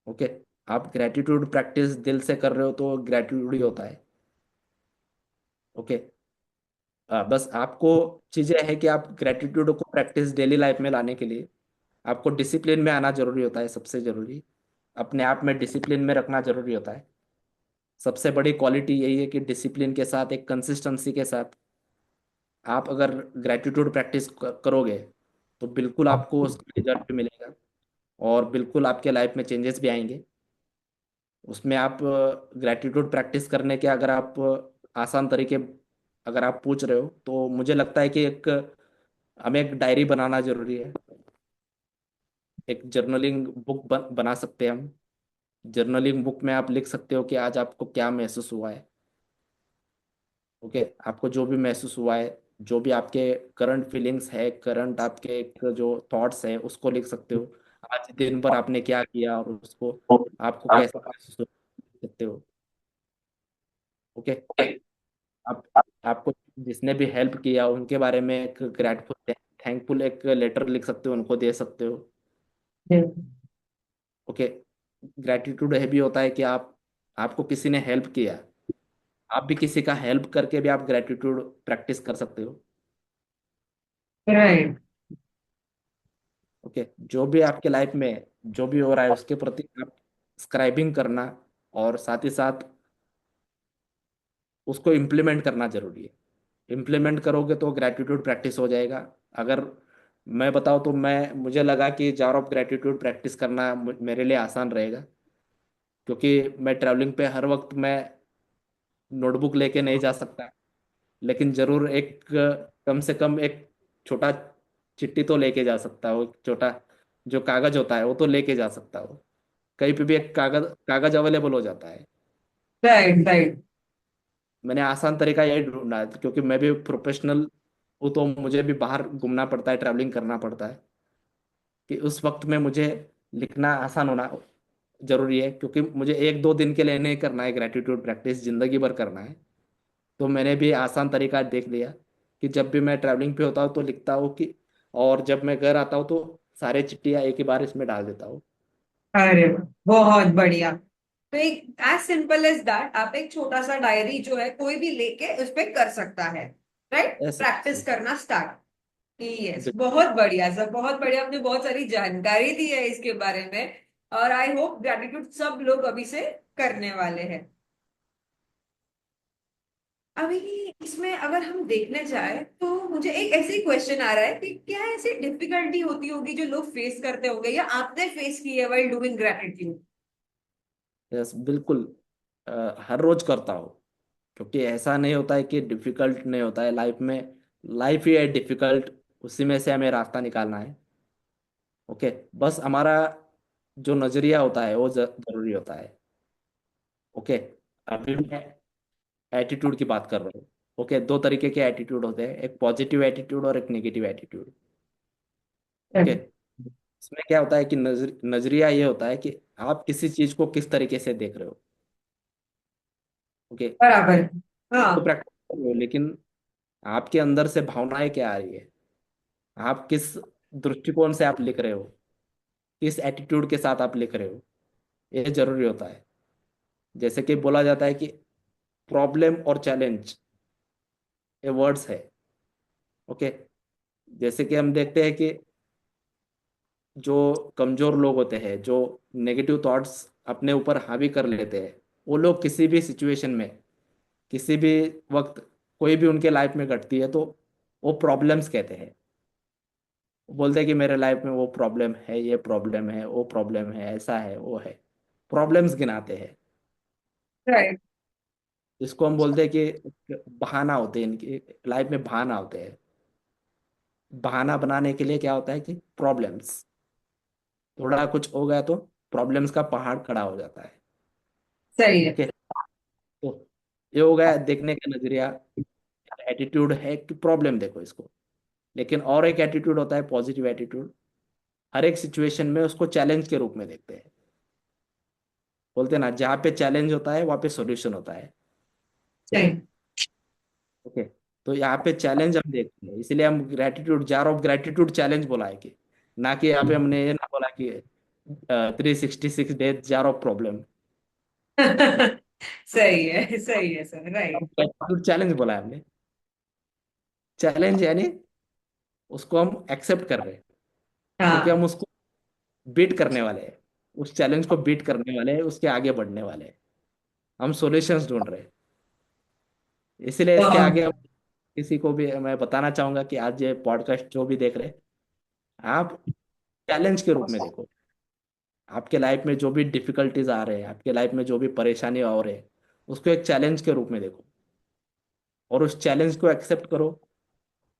ओके, आप ग्रेटिट्यूड प्रैक्टिस दिल से कर रहे हो तो ग्रेटिट्यूड ही होता है। ओके, बस आपको चीजें है कि आप ग्रेटिट्यूड को प्रैक्टिस डेली लाइफ में लाने के लिए आपको डिसिप्लिन में आना जरूरी होता है। सबसे जरूरी, अपने आप में डिसिप्लिन में रखना जरूरी होता है। सबसे बड़ी क्वालिटी यही है कि डिसिप्लिन के साथ, एक कंसिस्टेंसी के साथ आप अगर ग्रेटिट्यूड प्रैक्टिस करोगे, तो बिल्कुल आपको उसका रिजल्ट भी मिलेगा, और बिल्कुल आपके लाइफ में चेंजेस भी आएंगे। उसमें आप ग्रेटिट्यूड प्रैक्टिस करने के, अगर आप आसान तरीके अगर आप पूछ रहे हो, तो मुझे लगता है कि एक हमें एक डायरी बनाना जरूरी है। एक जर्नलिंग बुक बना सकते हैं हम। जर्नलिंग बुक में आप लिख सकते हो कि आज आपको क्या महसूस हुआ है। ओके, आपको जो भी महसूस हुआ है, जो भी आपके करंट फीलिंग्स है, करंट आपके एक जो थॉट्स है, उसको लिख सकते हो। आज दिन भर आपने क्या किया और उसको आपको कैसा महसूस हो, लिख सकते हो। ओके, आप आपको जिसने भी हेल्प किया उनके बारे में एक ग्रेटफुल, थैंकफुल एक लेटर लिख सकते हो, उनको दे सकते हो। ओके, ग्रेटिट्यूड है भी होता है कि आप, आपको किसी ने हेल्प किया, आप भी किसी का हेल्प करके भी आप ग्रेटिट्यूड प्रैक्टिस कर सकते हो। राइट। ओके, जो भी आपके लाइफ में जो भी हो रहा है उसके प्रति आप स्क्राइबिंग करना, और साथ ही साथ उसको इम्प्लीमेंट करना जरूरी है। इम्प्लीमेंट करोगे तो ग्रेटिट्यूड प्रैक्टिस हो जाएगा। अगर मैं बताऊँ तो मैं मुझे लगा कि जार ऑफ ग्रेटिट्यूड प्रैक्टिस करना मेरे लिए आसान रहेगा, क्योंकि मैं ट्रैवलिंग पे हर वक्त मैं नोटबुक लेके नहीं जा सकता, लेकिन जरूर एक कम से कम एक छोटा चिट्ठी तो लेके जा सकता हूँ। एक छोटा जो कागज होता है वो तो लेके जा सकता हूँ। कहीं पे भी एक कागज कागज अवेलेबल हो जाता है। राइट। राइट। मैंने आसान तरीका यही ढूंढा है, क्योंकि मैं भी प्रोफेशनल वो तो मुझे भी बाहर घूमना पड़ता है, ट्रैवलिंग करना पड़ता है, कि उस वक्त में मुझे लिखना आसान होना जरूरी है, क्योंकि मुझे 1-2 दिन के लिए नहीं करना है ग्रेटिट्यूड प्रैक्टिस, जिंदगी भर करना है। तो मैंने भी आसान तरीका देख लिया कि जब भी मैं ट्रैवलिंग पे होता हूँ तो लिखता हूँ कि, और जब मैं घर आता हूँ तो सारे चिट्ठियाँ एक ही बार इसमें डाल देता हूँ। अरे वाह, बहुत बढ़िया। तो एक एज सिंपल एज दैट, आप एक छोटा सा डायरी जो है कोई भी लेके उस पे कर सकता है, राइट, ऐसे प्रैक्टिस करना स्टार्ट। यस, बहुत बढ़िया सर, बहुत बढ़िया। आपने बहुत सारी जानकारी दी है इसके बारे में, और आई होप ग्रेटिट्यूड सब लोग अभी से करने वाले हैं। अभी इसमें अगर हम देखने जाए तो मुझे एक ऐसे क्वेश्चन आ रहा है कि क्या ऐसी डिफिकल्टी होती होगी जो लोग फेस करते होंगे या आपने फेस की है व्हाइल डूइंग ग्रेटिट्यूड। यस, बिल्कुल। हर रोज करता हूँ, क्योंकि ऐसा नहीं होता है कि डिफिकल्ट नहीं होता है लाइफ में। लाइफ ही है डिफिकल्ट, उसी में से हमें रास्ता निकालना है। ओके, बस हमारा जो नजरिया होता है वो जरूरी होता है। ओके, अभी मैं एटीट्यूड की बात कर रहा हूँ। ओके, दो तरीके के एटीट्यूड होते हैं, एक पॉजिटिव एटीट्यूड और एक नेगेटिव एटीट्यूड। ओके, इसमें क्या होता है कि नजरिया ये होता है कि आप किसी चीज को किस तरीके से देख रहे हो। ओके, बराबर। तो हाँ। प्रैक्टिस कर रहे हो, लेकिन आपके अंदर से भावनाएं क्या आ रही है, आप किस दृष्टिकोण से आप लिख रहे हो, किस एटीट्यूड के साथ आप लिख रहे हो, ये जरूरी होता है। जैसे कि बोला जाता है कि प्रॉब्लम और चैलेंज, ये वर्ड्स है। ओके, जैसे कि हम देखते हैं कि जो कमजोर लोग होते हैं, जो नेगेटिव थॉट्स अपने ऊपर हावी कर लेते हैं, वो लोग किसी भी सिचुएशन में, किसी भी वक्त, कोई भी उनके लाइफ में घटती है तो वो प्रॉब्लम्स कहते हैं। वो बोलते हैं कि मेरे लाइफ में वो प्रॉब्लम है, ये प्रॉब्लम है, वो प्रॉब्लम है, ऐसा है, वो है। प्रॉब्लम्स गिनाते हैं, राइट। जिसको हम बोलते हैं कि बहाना होते हैं, इनकी लाइफ में बहाना होते हैं। बहाना बनाने के लिए क्या होता है कि प्रॉब्लम्स, थोड़ा कुछ हो गया तो प्रॉब्लम्स का पहाड़ खड़ा हो जाता है। सही है। ओके, तो ये हो गया देखने का नजरिया। एटीट्यूड है कि प्रॉब्लम देखो इसको, लेकिन और एक एटीट्यूड होता है पॉजिटिव एटीट्यूड। हर एक सिचुएशन में उसको चैलेंज के रूप में देखते हैं। बोलते हैं ना, जहाँ पे चैलेंज होता है वहाँ पे सॉल्यूशन होता है। सही। ओके, तो यहाँ पे चैलेंज हम देखते हैं, इसलिए हम gratitude, jar of gratitude challenge बोला है, कि ना कि यहाँ पे हमने ये ना बोला कि 366 डेज जार ऑफ प्रॉब्लम। सही है सर, राइट। ग्रेटिट्यूड चैलेंज बोला है हमने। चैलेंज यानी उसको हम एक्सेप्ट कर रहे हैं, क्योंकि हम हाँ। उसको बीट करने वाले हैं। उस चैलेंज को बीट करने वाले हैं, उसके आगे बढ़ने वाले हैं। हम सॉल्यूशंस ढूंढ रहे हैं। इसीलिए इसके बहुत। आगे हम किसी को भी मैं बताना चाहूंगा कि आज ये पॉडकास्ट जो भी देख रहे हैं, आप चैलेंज के रूप में देखो। आपके लाइफ में जो भी डिफिकल्टीज आ रहे हैं, आपके लाइफ में जो भी परेशानी आ रहे हैं, उसको एक चैलेंज के रूप में देखो, और उस चैलेंज को एक्सेप्ट करो।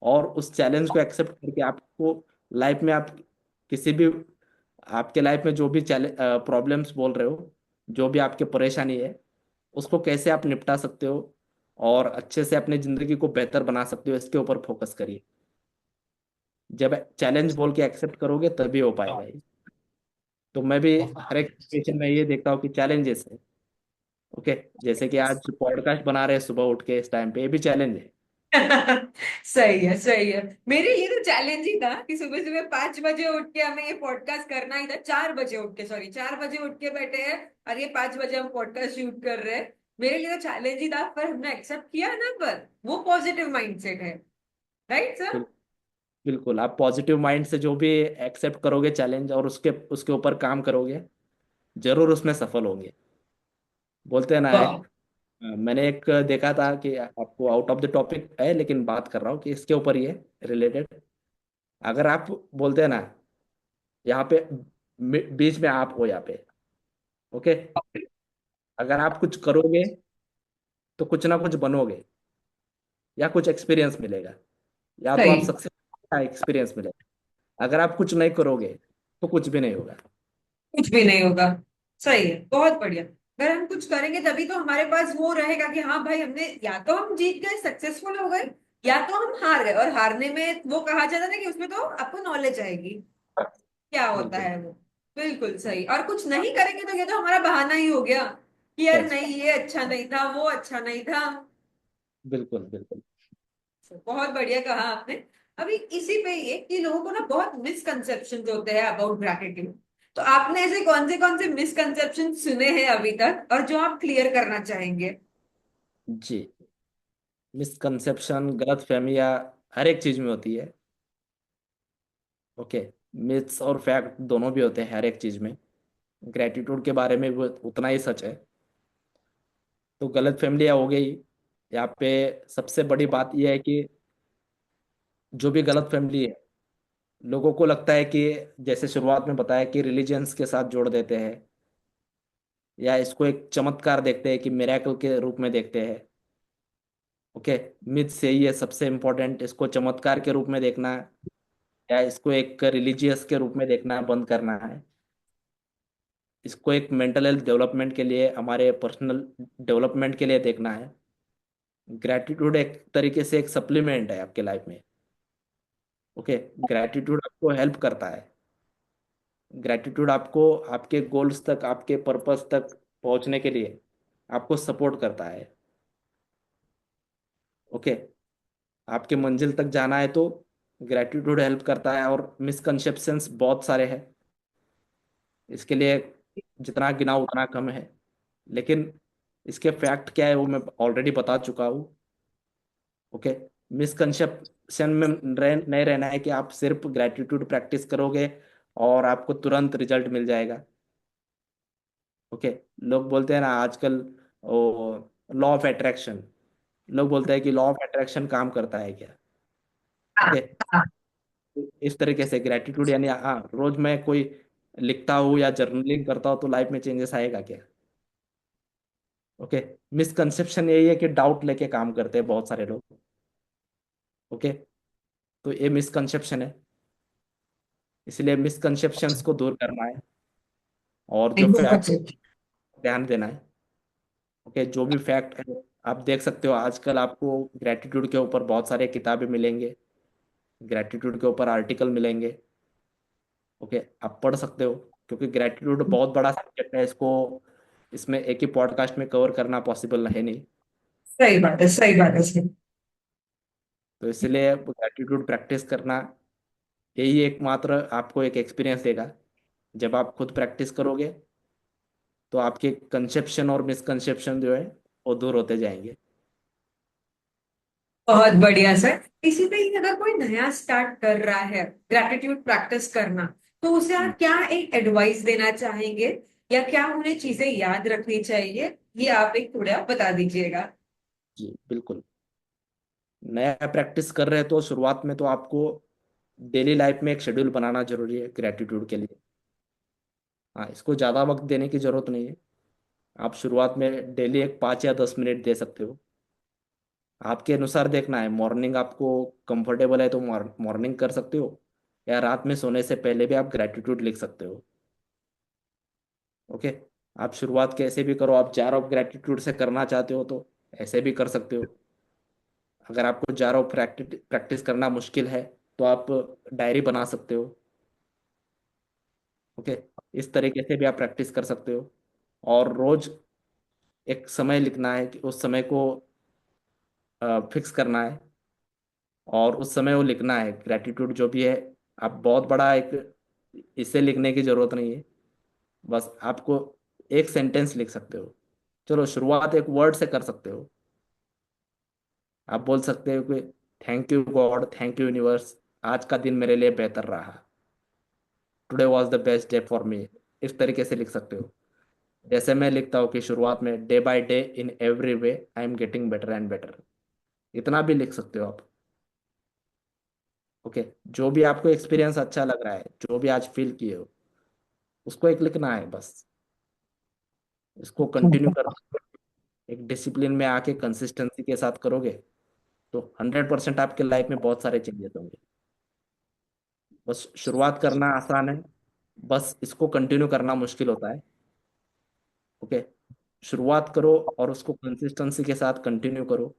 और उस चैलेंज को एक्सेप्ट करके आपको लाइफ में, आप किसी भी, आपके लाइफ में जो भी चैलेंज प्रॉब्लम्स बोल रहे हो, जो भी आपके परेशानी है, उसको कैसे आप निपटा सकते हो और अच्छे से अपनी जिंदगी को बेहतर बना सकते हो, इसके ऊपर फोकस करिए। जब चैलेंज बोल के एक्सेप्ट करोगे तभी हो पाएगा ये। तो मैं भी हर एक सिचुएशन में ये देखता हूँ कि चैलेंजेस है। ओके, जैसे कि आज पॉडकास्ट बना रहे हैं सुबह उठ के इस टाइम पे, ये भी चैलेंज है। सही है, सही है। मेरे लिए तो चैलेंज ही था कि सुबह सुबह 5 बजे उठ के हमें ये पॉडकास्ट करना ही था। 4 बजे उठ के, सॉरी, 4 बजे उठ के बैठे हैं और ये 5 बजे हम पॉडकास्ट शूट कर रहे हैं। मेरे लिए तो चैलेंज ही था, पर हमने एक्सेप्ट किया ना, पर वो पॉजिटिव माइंडसेट है, राइट सर। बिल- बिल्कुल, आप पॉजिटिव माइंड से जो भी एक्सेप्ट करोगे चैलेंज और उसके उसके ऊपर काम करोगे, जरूर उसमें सफल होंगे। बोलते हैं ना, वाह। एक मैंने एक देखा था, कि आपको आउट ऑफ द टॉपिक है लेकिन बात कर रहा हूँ कि इसके ऊपर ही है, रिलेटेड। अगर आप, बोलते हैं ना, यहाँ पे बीच में आप हो यहाँ पे। ओके, अगर आप कुछ करोगे तो कुछ ना कुछ बनोगे, या कुछ एक्सपीरियंस मिलेगा, या तो आप सही। सक्सेस का एक्सपीरियंस मिलेगा। अगर आप कुछ नहीं करोगे तो कुछ भी नहीं होगा। कुछ भी नहीं होगा। सही है, बहुत बढ़िया। अगर हम कुछ करेंगे तभी तो हमारे पास वो रहेगा कि हाँ भाई, हमने या तो हम जीत गए, सक्सेसफुल हो गए, या तो हम हार गए, और हारने में वो कहा जाता है ना कि उसमें तो आपको नॉलेज आएगी, क्या होता बिल्कुल। है वो। बिल्कुल सही। और कुछ नहीं करेंगे तो ये तो हमारा बहाना ही हो गया कि यार यस। नहीं ये अच्छा नहीं था, वो अच्छा नहीं था। बिल्कुल बिल्कुल। बहुत बढ़िया कहा आपने। अभी इसी पे ये कि लोगों को ना बहुत मिसकंसेप्शन होते हैं अबाउट ग्रैटिट्यूड। तो आपने ऐसे कौन से मिसकंसेप्शन सुने हैं अभी तक, और जो आप क्लियर करना चाहेंगे? जी। मिसकंसेप्शन, गलत फहमियाँ हर एक चीज में होती है। ओके। मिथ्स और फैक्ट दोनों भी होते हैं हर एक चीज में। ग्रेटिट्यूड के बारे में भी उतना ही सच है। तो गलत फहमियाँ हो गई यहाँ पे। सबसे बड़ी बात यह है कि जो भी गलत फैमिली है, लोगों को लगता है कि जैसे शुरुआत में बताया कि रिलीजियंस के साथ जोड़ देते हैं, या इसको एक चमत्कार देखते हैं कि मिरेकल के रूप में देखते हैं। ओके। मिथ से ही है सबसे इम्पोर्टेंट, इसको चमत्कार के रूप में देखना है या इसको एक रिलीजियस के रूप में देखना बंद करना है। इसको एक मेंटल हेल्थ डेवलपमेंट के लिए, हमारे पर्सनल डेवलपमेंट के लिए देखना है। ग्रैटिट्यूड एक तरीके से एक सप्लीमेंट है आपके लाइफ में। ओके। ग्रैटिट्यूड आपको हेल्प करता है। ग्रैटिट्यूड आपको आपके गोल्स तक, आपके पर्पस तक पहुंचने के लिए आपको सपोर्ट करता है। ओके। आपके मंजिल तक जाना है तो ग्रैटिट्यूड हेल्प करता है। और मिसकंसेप्शंस बहुत सारे हैं इसके लिए, जितना गिनाओ उतना कम है। लेकिन इसके फैक्ट क्या है वो मैं ऑलरेडी बता चुका हूँ। ओके। मिसकंसेप्शन में नहीं रहना है कि आप सिर्फ ग्रैटिट्यूड प्रैक्टिस करोगे और आपको तुरंत रिजल्ट मिल जाएगा। ओके। लोग बोलते हैं ना आजकल, लॉ ऑफ अट्रैक्शन, लोग बोलते हैं कि लॉ ऑफ अट्रैक्शन काम करता है क्या। हाँ, ओके। हाँ। इस तरीके से ग्रैटिट्यूड यानी, हाँ रोज मैं कोई लिखता हूँ या जर्नलिंग करता हूँ तो लाइफ में चेंजेस आएगा क्या। ओके। मिसकंसेप्शन यही है कि डाउट लेके काम करते हैं बहुत सारे लोग। ओके। तो ये मिसकंसेप्शन है, इसलिए मिसकंसेप्शंस को दूर करना है और जो एकदम फैक्ट, अच्छे। ध्यान देना है। ओके। जो भी फैक्ट है आप देख सकते हो, आजकल आपको ग्रैटिट्यूड के ऊपर बहुत सारे किताबें मिलेंगे, ग्रैटिट्यूड के ऊपर आर्टिकल मिलेंगे। ओके। आप पढ़ सकते हो, क्योंकि ग्रैटिट्यूड बहुत बड़ा सब्जेक्ट है, इसको इसमें एक ही पॉडकास्ट में कवर करना पॉसिबल है नहीं। सही बात है, सही बात है, सही। तो इसलिए ग्रैटिट्यूड प्रैक्टिस करना, यही एकमात्र आपको एक एक्सपीरियंस देगा। जब आप खुद प्रैक्टिस करोगे तो आपके कंसेप्शन और मिसकंसेप्शन जो है वो दूर होते जाएंगे। बहुत बढ़िया सर। इसी पे ही अगर कोई नया स्टार्ट कर रहा है ग्रैटिट्यूड प्रैक्टिस करना, तो उसे हम्म। आप क्या एक एडवाइस देना चाहेंगे, या क्या उन्हें चीजें याद रखनी चाहिए, ये आप एक थोड़ा बता दीजिएगा। जी बिल्कुल। नया प्रैक्टिस कर रहे हैं तो शुरुआत में तो आपको डेली लाइफ में एक शेड्यूल बनाना जरूरी है ग्रैटिट्यूड के लिए। हाँ, इसको ज़्यादा वक्त देने की जरूरत नहीं है। आप शुरुआत में डेली एक 5 या 10 मिनट दे सकते हो। आपके अनुसार देखना है, मॉर्निंग आपको कंफर्टेबल है तो मॉर्निंग कर सकते हो, या रात में सोने से पहले भी आप ग्रैटिट्यूड लिख सकते हो। ओके। आप शुरुआत कैसे भी करो, आप जार ऑफ ग्रैटिट्यूड से करना चाहते हो तो ऐसे भी कर सकते हो। अगर आपको जार ऑफ प्रैक्टिस प्रैक्टिस करना मुश्किल है तो आप डायरी बना सकते हो। ओके। इस तरीके से भी आप प्रैक्टिस कर सकते हो। और रोज एक समय लिखना है कि उस समय को फिक्स करना है और उस समय वो लिखना है ग्रैटिट्यूड जो भी है। आप बहुत बड़ा एक इसे लिखने की जरूरत नहीं है, बस आपको एक सेंटेंस लिख सकते हो। चलो शुरुआत एक वर्ड से कर सकते हो। आप बोल सकते हो कि thank you God, thank you universe, आज का दिन मेरे लिए बेहतर रहा, today was the best day for me. इस तरीके से लिख सकते हो। जैसे मैं लिखता हूँ कि शुरुआत में day by day in every way I am getting better and better, इतना भी लिख सकते हो आप। ओके। जो भी आपको एक्सपीरियंस अच्छा लग रहा है, जो भी आज फील किए हो, उसको एक लिखना है बस। इसको कंटिन्यू कर, एक डिसिप्लिन में आके कंसिस्टेंसी के साथ करोगे तो 100% आपके लाइफ में बहुत सारे चेंजेस होंगे। बस शुरुआत करना आसान है, बस इसको कंटिन्यू करना मुश्किल होता है। ओके। शुरुआत करो और उसको कंसिस्टेंसी के साथ कंटिन्यू करो।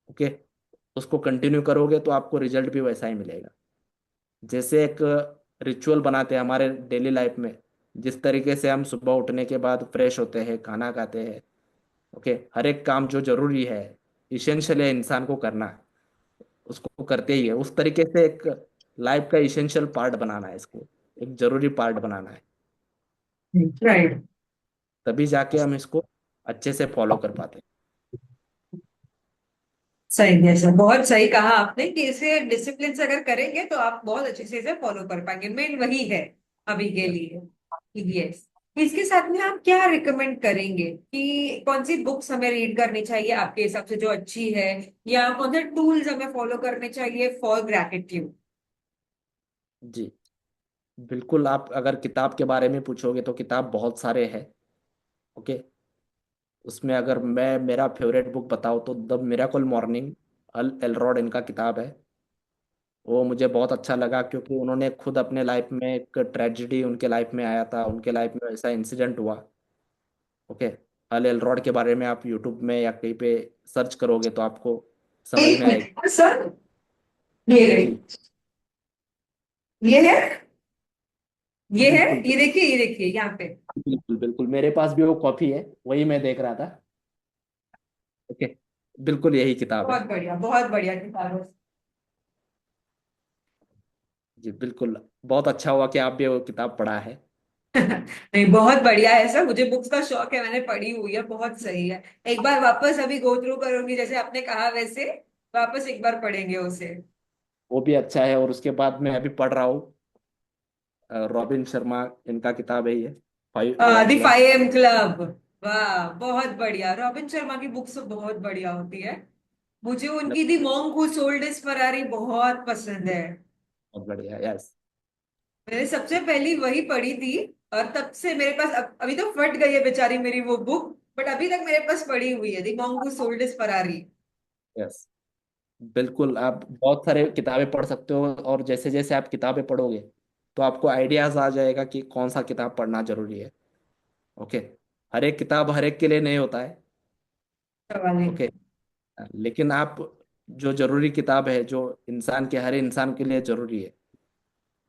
ओके। उसको कंटिन्यू करोगे तो आपको रिजल्ट भी वैसा ही मिलेगा। जैसे एक रिचुअल बनाते हैं हमारे डेली लाइफ में, जिस तरीके से हम सुबह उठने के बाद फ्रेश होते हैं, खाना खाते हैं, ओके, हर एक काम जो जरूरी है, इसेंशियल है इंसान को करना, उसको करते ही है। उस तरीके से एक लाइफ का इसेंशियल पार्ट बनाना है इसको, एक जरूरी पार्ट बनाना है। राइट। तभी जाके हम इसको अच्छे से फॉलो कर पाते हैं। सही है सर, बहुत सही कहा आपने कि इसे डिसिप्लिन से अगर करेंगे तो आप बहुत अच्छे से इसे फॉलो कर पाएंगे, मेन वही है अभी के लिए। यस। इसके साथ में आप क्या रिकमेंड करेंगे कि कौन सी बुक्स हमें रीड करनी चाहिए आपके हिसाब से जो अच्छी है, या कौन से टूल्स हमें फॉलो करने चाहिए फॉर ग्रैटिट्यूड? जी बिल्कुल, आप अगर किताब के बारे में पूछोगे तो किताब बहुत सारे हैं। ओके, उसमें अगर मैं मेरा फेवरेट बुक बताऊँ तो the Miracle Morning, Hal Elrod इनका किताब है। वो मुझे बहुत अच्छा लगा क्योंकि उन्होंने खुद अपने लाइफ में एक ट्रेजिडी उनके लाइफ में आया था, उनके लाइफ में ऐसा इंसिडेंट हुआ। ओके, अल एलरॉड के बारे में आप यूट्यूब में या कहीं पे सर्च करोगे तो आपको समझ एक में आएगी। मिनट सर, ये रही, जी ये है, ये है, बिल्कुल ये देखिए यहाँ पे। बिल्कुल बिल्कुल, मेरे पास भी वो कॉपी है, वही मैं देख रहा था। ओके, बिल्कुल यही किताब है। बहुत बढ़िया किताब है। जी बिल्कुल, बहुत अच्छा हुआ कि आप भी वो किताब पढ़ा है। नहीं, बहुत बढ़िया है सर, मुझे बुक्स का शौक है, मैंने पढ़ी हुई है, बहुत सही है। एक बार वापस अभी गो थ्रू करूंगी जैसे आपने कहा, वैसे वापस एक बार पढ़ेंगे उसे। वो भी अच्छा है। और उसके बाद मैं अभी पढ़ रहा हूँ रॉबिन शर्मा, इनका किताब है ये, 5 AM the club. 5 AM club. वाह, बहुत बढ़िया, रॉबिन शर्मा की बुक्स तो बहुत बढ़िया होती है। मुझे उनकी the monk who sold his Ferrari बहुत पसंद है। बहुत बढ़िया, यस। मैंने सबसे पहली वही पढ़ी थी, और तब से मेरे पास अभी तो फट गई है बेचारी मेरी वो बुक, बट अभी तक मेरे पास पड़ी हुई है, the monk who sold his Ferrari. Yes बिल्कुल, आप बहुत सारे किताबें पढ़ सकते हो, और जैसे जैसे आप किताबें पढ़ोगे तो आपको आइडियाज आ जाएगा कि कौन सा किताब पढ़ना जरूरी है। ओके, हर एक किताब हर एक के लिए नहीं होता है। सवाल नहीं। ओके, लेकिन आप जो जरूरी किताब है, जो इंसान के, हर इंसान के लिए जरूरी है,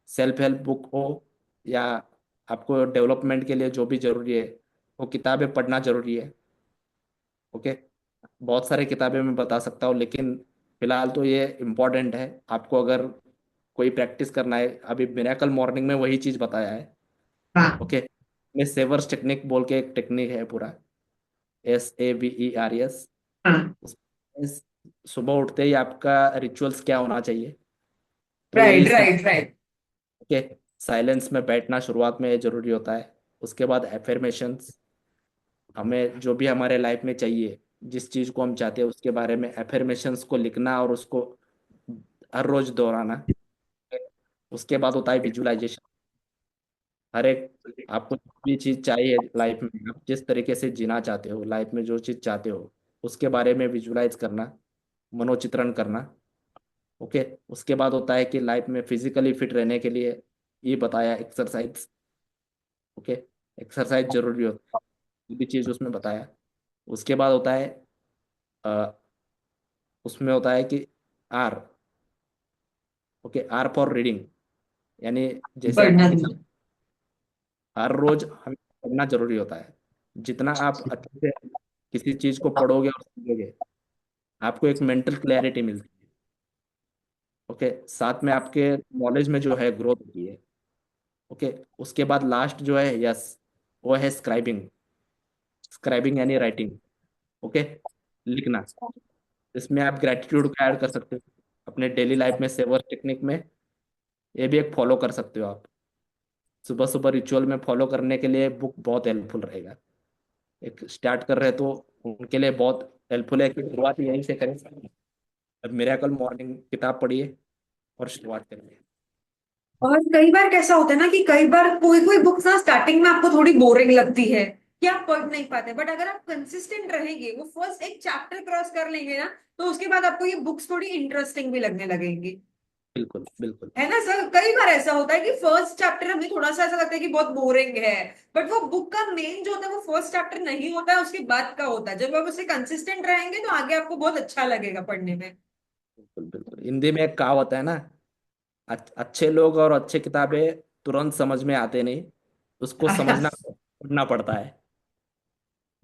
सेल्फ हेल्प बुक हो या आपको डेवलपमेंट के लिए जो भी जरूरी है, वो किताबें पढ़ना जरूरी है। ओके, बहुत सारे किताबें मैं बता सकता हूँ, लेकिन फिलहाल तो ये इम्पोर्टेंट है आपको। अगर कोई प्रैक्टिस करना है, अभी मिरेकल मॉर्निंग में वही चीज़ बताया है। हाँ। ओके, में सेवर्स टेक्निक बोल के एक टेक्निक है पूरा, SAVERS। हाँ। उसमें सुबह उठते ही आपका रिचुअल्स क्या होना चाहिए, तो यही राइट, सब। Right, right. ओके, साइलेंस में बैठना शुरुआत में जरूरी होता है। उसके बाद एफर्मेशंस, हमें जो भी हमारे लाइफ में चाहिए, जिस चीज़ को हम चाहते हैं उसके बारे में एफर्मेशंस को लिखना और उसको हर रोज दोहराना। उसके बाद होता है विजुअलाइजेशन। हर एक, आपको जो भी चीज़ चाहिए लाइफ में, आप जिस तरीके से जीना चाहते हो, लाइफ में जो चीज़ चाहते हो उसके बारे में विजुलाइज करना, मनोचित्रण करना। ओके, उसके बाद होता है कि लाइफ में फिजिकली फिट रहने के लिए ये बताया एक्सरसाइज। ओके, एक्सरसाइज जरूरी होता है, ये भी चीज़ उसमें बताया। उसके बाद होता है उसमें होता है कि R, okay, R for reading, यानी जैसे आप पढ़ना भी। किताब हर रोज हमें पढ़ना जरूरी होता है। जितना आप अच्छे से किसी चीज को पढ़ोगे और समझोगे, आपको एक मेंटल क्लैरिटी मिलती है। ओके, साथ में आपके नॉलेज में जो है ग्रोथ होती है। ओके, उसके बाद लास्ट जो है, यस, वो है स्क्राइबिंग। स्क्राइबिंग यानी राइटिंग। ओके, लिखना। इसमें आप ग्रेटिट्यूड को ऐड कर सकते हो अपने डेली लाइफ में, सेवर टेक्निक में। ये भी एक फॉलो कर सकते हो आप। सुबह सुबह रिचुअल में फॉलो करने के लिए बुक बहुत हेल्पफुल रहेगा। एक स्टार्ट कर रहे हैं तो उनके लिए बहुत हेल्पफुल है कि शुरुआत यहीं से करें। अब मिरेकल मॉर्निंग किताब पढ़िए और शुरुआत करिए। और कई बार कैसा होता है ना कि कई बार कोई कोई बुक्स ना स्टार्टिंग में आपको थोड़ी बोरिंग लगती है कि आप पढ़ नहीं पाते, बट अगर आप कंसिस्टेंट रहेंगे, वो फर्स्ट एक चैप्टर क्रॉस कर लेंगे ना, तो उसके बाद आपको ये बुक्स थोड़ी इंटरेस्टिंग भी लगने लगेंगी। बिल्कुल बिल्कुल है ना सर, कई बार ऐसा होता है कि फर्स्ट चैप्टर हमें थोड़ा सा ऐसा लगता है कि बहुत बोरिंग है, बट वो बुक का मेन जो होता है वो फर्स्ट चैप्टर नहीं होता है, उसके बाद का होता है। जब आप उससे कंसिस्टेंट रहेंगे तो आगे आपको बहुत अच्छा लगेगा पढ़ने में। बिल्कुल बिल्कुल, हिंदी में एक कहावत है ना, अच्छे लोग और अच्छे किताबें तुरंत समझ में आते नहीं, उसको समझना पढ़ना पड़ता है।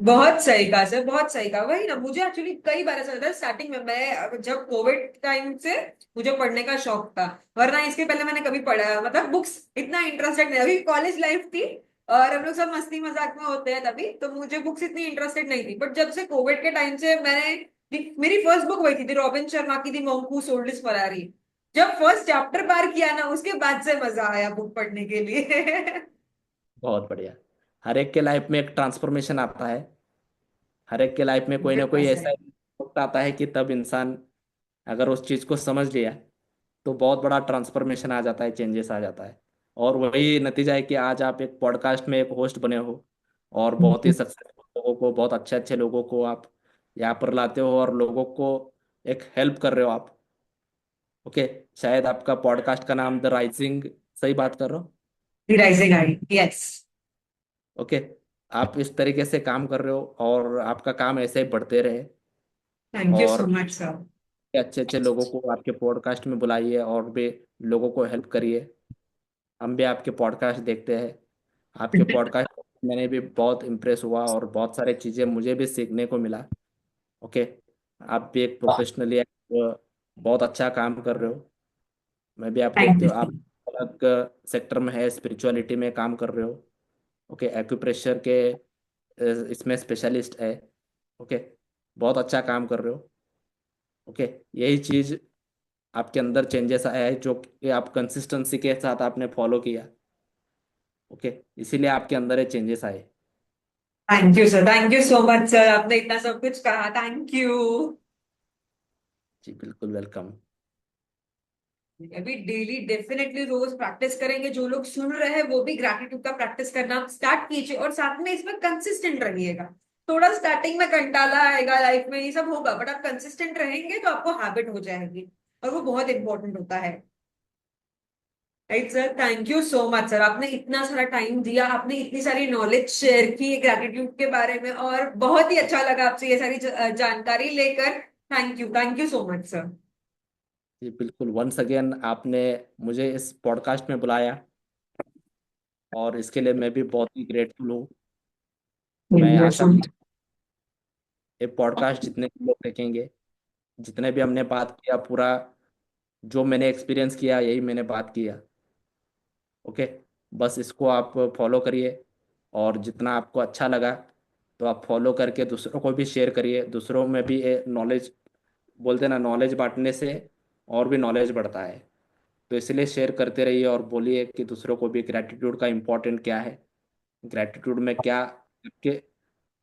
बहुत सही कहा सर, बहुत सही कहा। वही ना, मुझे एक्चुअली कई बार ऐसा होता है स्टार्टिंग में, मैं जब कोविड टाइम से मुझे पढ़ने का शौक था, वरना इसके पहले मैंने कभी पढ़ा मतलब बुक्स इतना इंटरेस्टेड नहीं, अभी कॉलेज लाइफ थी और हम लोग सब मस्ती मजाक में होते हैं तभी, तो मुझे बुक्स इतनी इंटरेस्टेड नहीं थी। बट जब से कोविड के टाइम से मेरी फर्स्ट बुक वही थी रॉबिन शर्मा की, थी मॉन्कूस ओल्डेस्ट फरारी। जब फर्स्ट चैप्टर पार किया ना, उसके बाद से मजा आया बुक पढ़ने के लिए। बहुत बढ़िया। हर एक के लाइफ में एक ट्रांसफॉर्मेशन आता है, हर एक के लाइफ में कोई ना कोई ऐसा 100%। वक्त आता है कि तब इंसान अगर उस चीज़ को समझ लिया तो बहुत बड़ा ट्रांसफॉर्मेशन आ जाता है, चेंजेस आ जाता है। और वही नतीजा है कि आज आप एक पॉडकास्ट में एक होस्ट बने हो, और बहुत ही सक्सेसफुल लोगों को, बहुत अच्छे अच्छे लोगों को आप यहाँ पर लाते हो और लोगों को एक हेल्प कर रहे हो आप। ओके, शायद आपका पॉडकास्ट का नाम द राइजिंग, सही बात कर रहा हूँ? राइजिंग आई, यस। ओके, आप इस तरीके से काम कर रहे हो और आपका काम ऐसे ही बढ़ते रहे। थैंक यू सो और मच सर। अच्छे अच्छे लोगों को आपके पॉडकास्ट में बुलाइए और भी लोगों को हेल्प करिए। हम भी आपके पॉडकास्ट देखते हैं, आपके पॉडकास्ट मैंने भी बहुत इम्प्रेस हुआ और बहुत सारी चीज़ें मुझे भी सीखने को मिला। ओके, आप भी एक प्रोफेशनली बहुत अच्छा काम कर रहे हो। मैं भी आप थैंक देखते यू। हो आप अलग सेक्टर में है, स्पिरिचुअलिटी में काम कर रहे हो। ओके, एक्यूप्रेशर के इसमें स्पेशलिस्ट है। ओके, बहुत अच्छा काम कर रहे हो। ओके, यही चीज़ आपके अंदर चेंजेस आया है जो कि आप कंसिस्टेंसी के साथ आपने फॉलो किया। ओके, इसीलिए आपके अंदर ये चेंजेस आए। Thank you sir, thank you so much sir, आपने इतना सब कुछ कहा, थैंक यू। जी बिल्कुल, वेलकम। अभी डेली डेफिनेटली रोज प्रैक्टिस करेंगे, जो लोग सुन रहे हैं वो भी ग्रैटिट्यूड का प्रैक्टिस करना स्टार्ट कीजिए और साथ में इसमें कंसिस्टेंट रहिएगा। थोड़ा स्टार्टिंग में कंटाला आएगा, लाइफ में ये सब होगा, बट आप कंसिस्टेंट रहेंगे तो आपको हैबिट हो जाएगी, और वो बहुत इंपॉर्टेंट होता है। Right sir, thank you so much sir, आपने इतना सारा टाइम दिया, आपने इतनी सारी नॉलेज शेयर की ग्रैटिट्यूड के बारे में, और बहुत ही अच्छा लगा आपसे ये सारी जानकारी लेकर। Thank you so much sir. जी बिल्कुल, वंस अगेन आपने मुझे इस पॉडकास्ट में बुलाया और इसके लिए मैं भी बहुत ही ग्रेटफुल हूँ। मैं आशा ये पॉडकास्ट जितने भी लोग देखेंगे, जितने भी हमने बात किया, पूरा जो मैंने एक्सपीरियंस किया यही मैंने बात किया। ओके, बस इसको आप फॉलो करिए और जितना आपको अच्छा लगा तो आप फॉलो करके दूसरों को भी शेयर करिए। दूसरों में भी ये नॉलेज, बोलते ना, नॉलेज बांटने से और भी नॉलेज बढ़ता है। तो इसलिए शेयर करते रहिए और बोलिए कि दूसरों को भी ग्रैटिट्यूड का इम्पोर्टेंट क्या है, ग्रैटिट्यूड में क्या आपके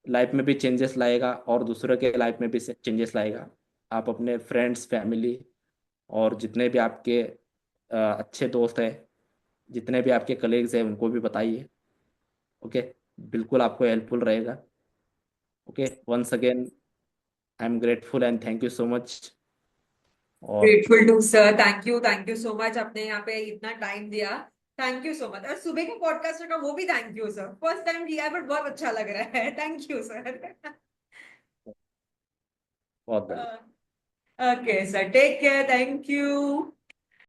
लाइफ में भी चेंजेस लाएगा और दूसरों के लाइफ में भी चेंजेस लाएगा। आप अपने फ्रेंड्स, फैमिली और जितने भी आपके अच्छे दोस्त हैं, जितने भी आपके कलीग्स हैं, उनको भी बताइए। ओके, बिल्कुल आपको हेल्पफुल रहेगा। Okay, once again I am grateful and thank you so much. और grateful to sir, thank you so much, आपने यहाँ पे इतना टाइम दिया। थैंक यू सो मच, और सुबह के पॉडकास्ट का वो भी thank you sir, first time किया है बट बहुत अच्छा लग रहा है। Thank you sir. बहुत बढ़िया। Okay sir, take care, thank you.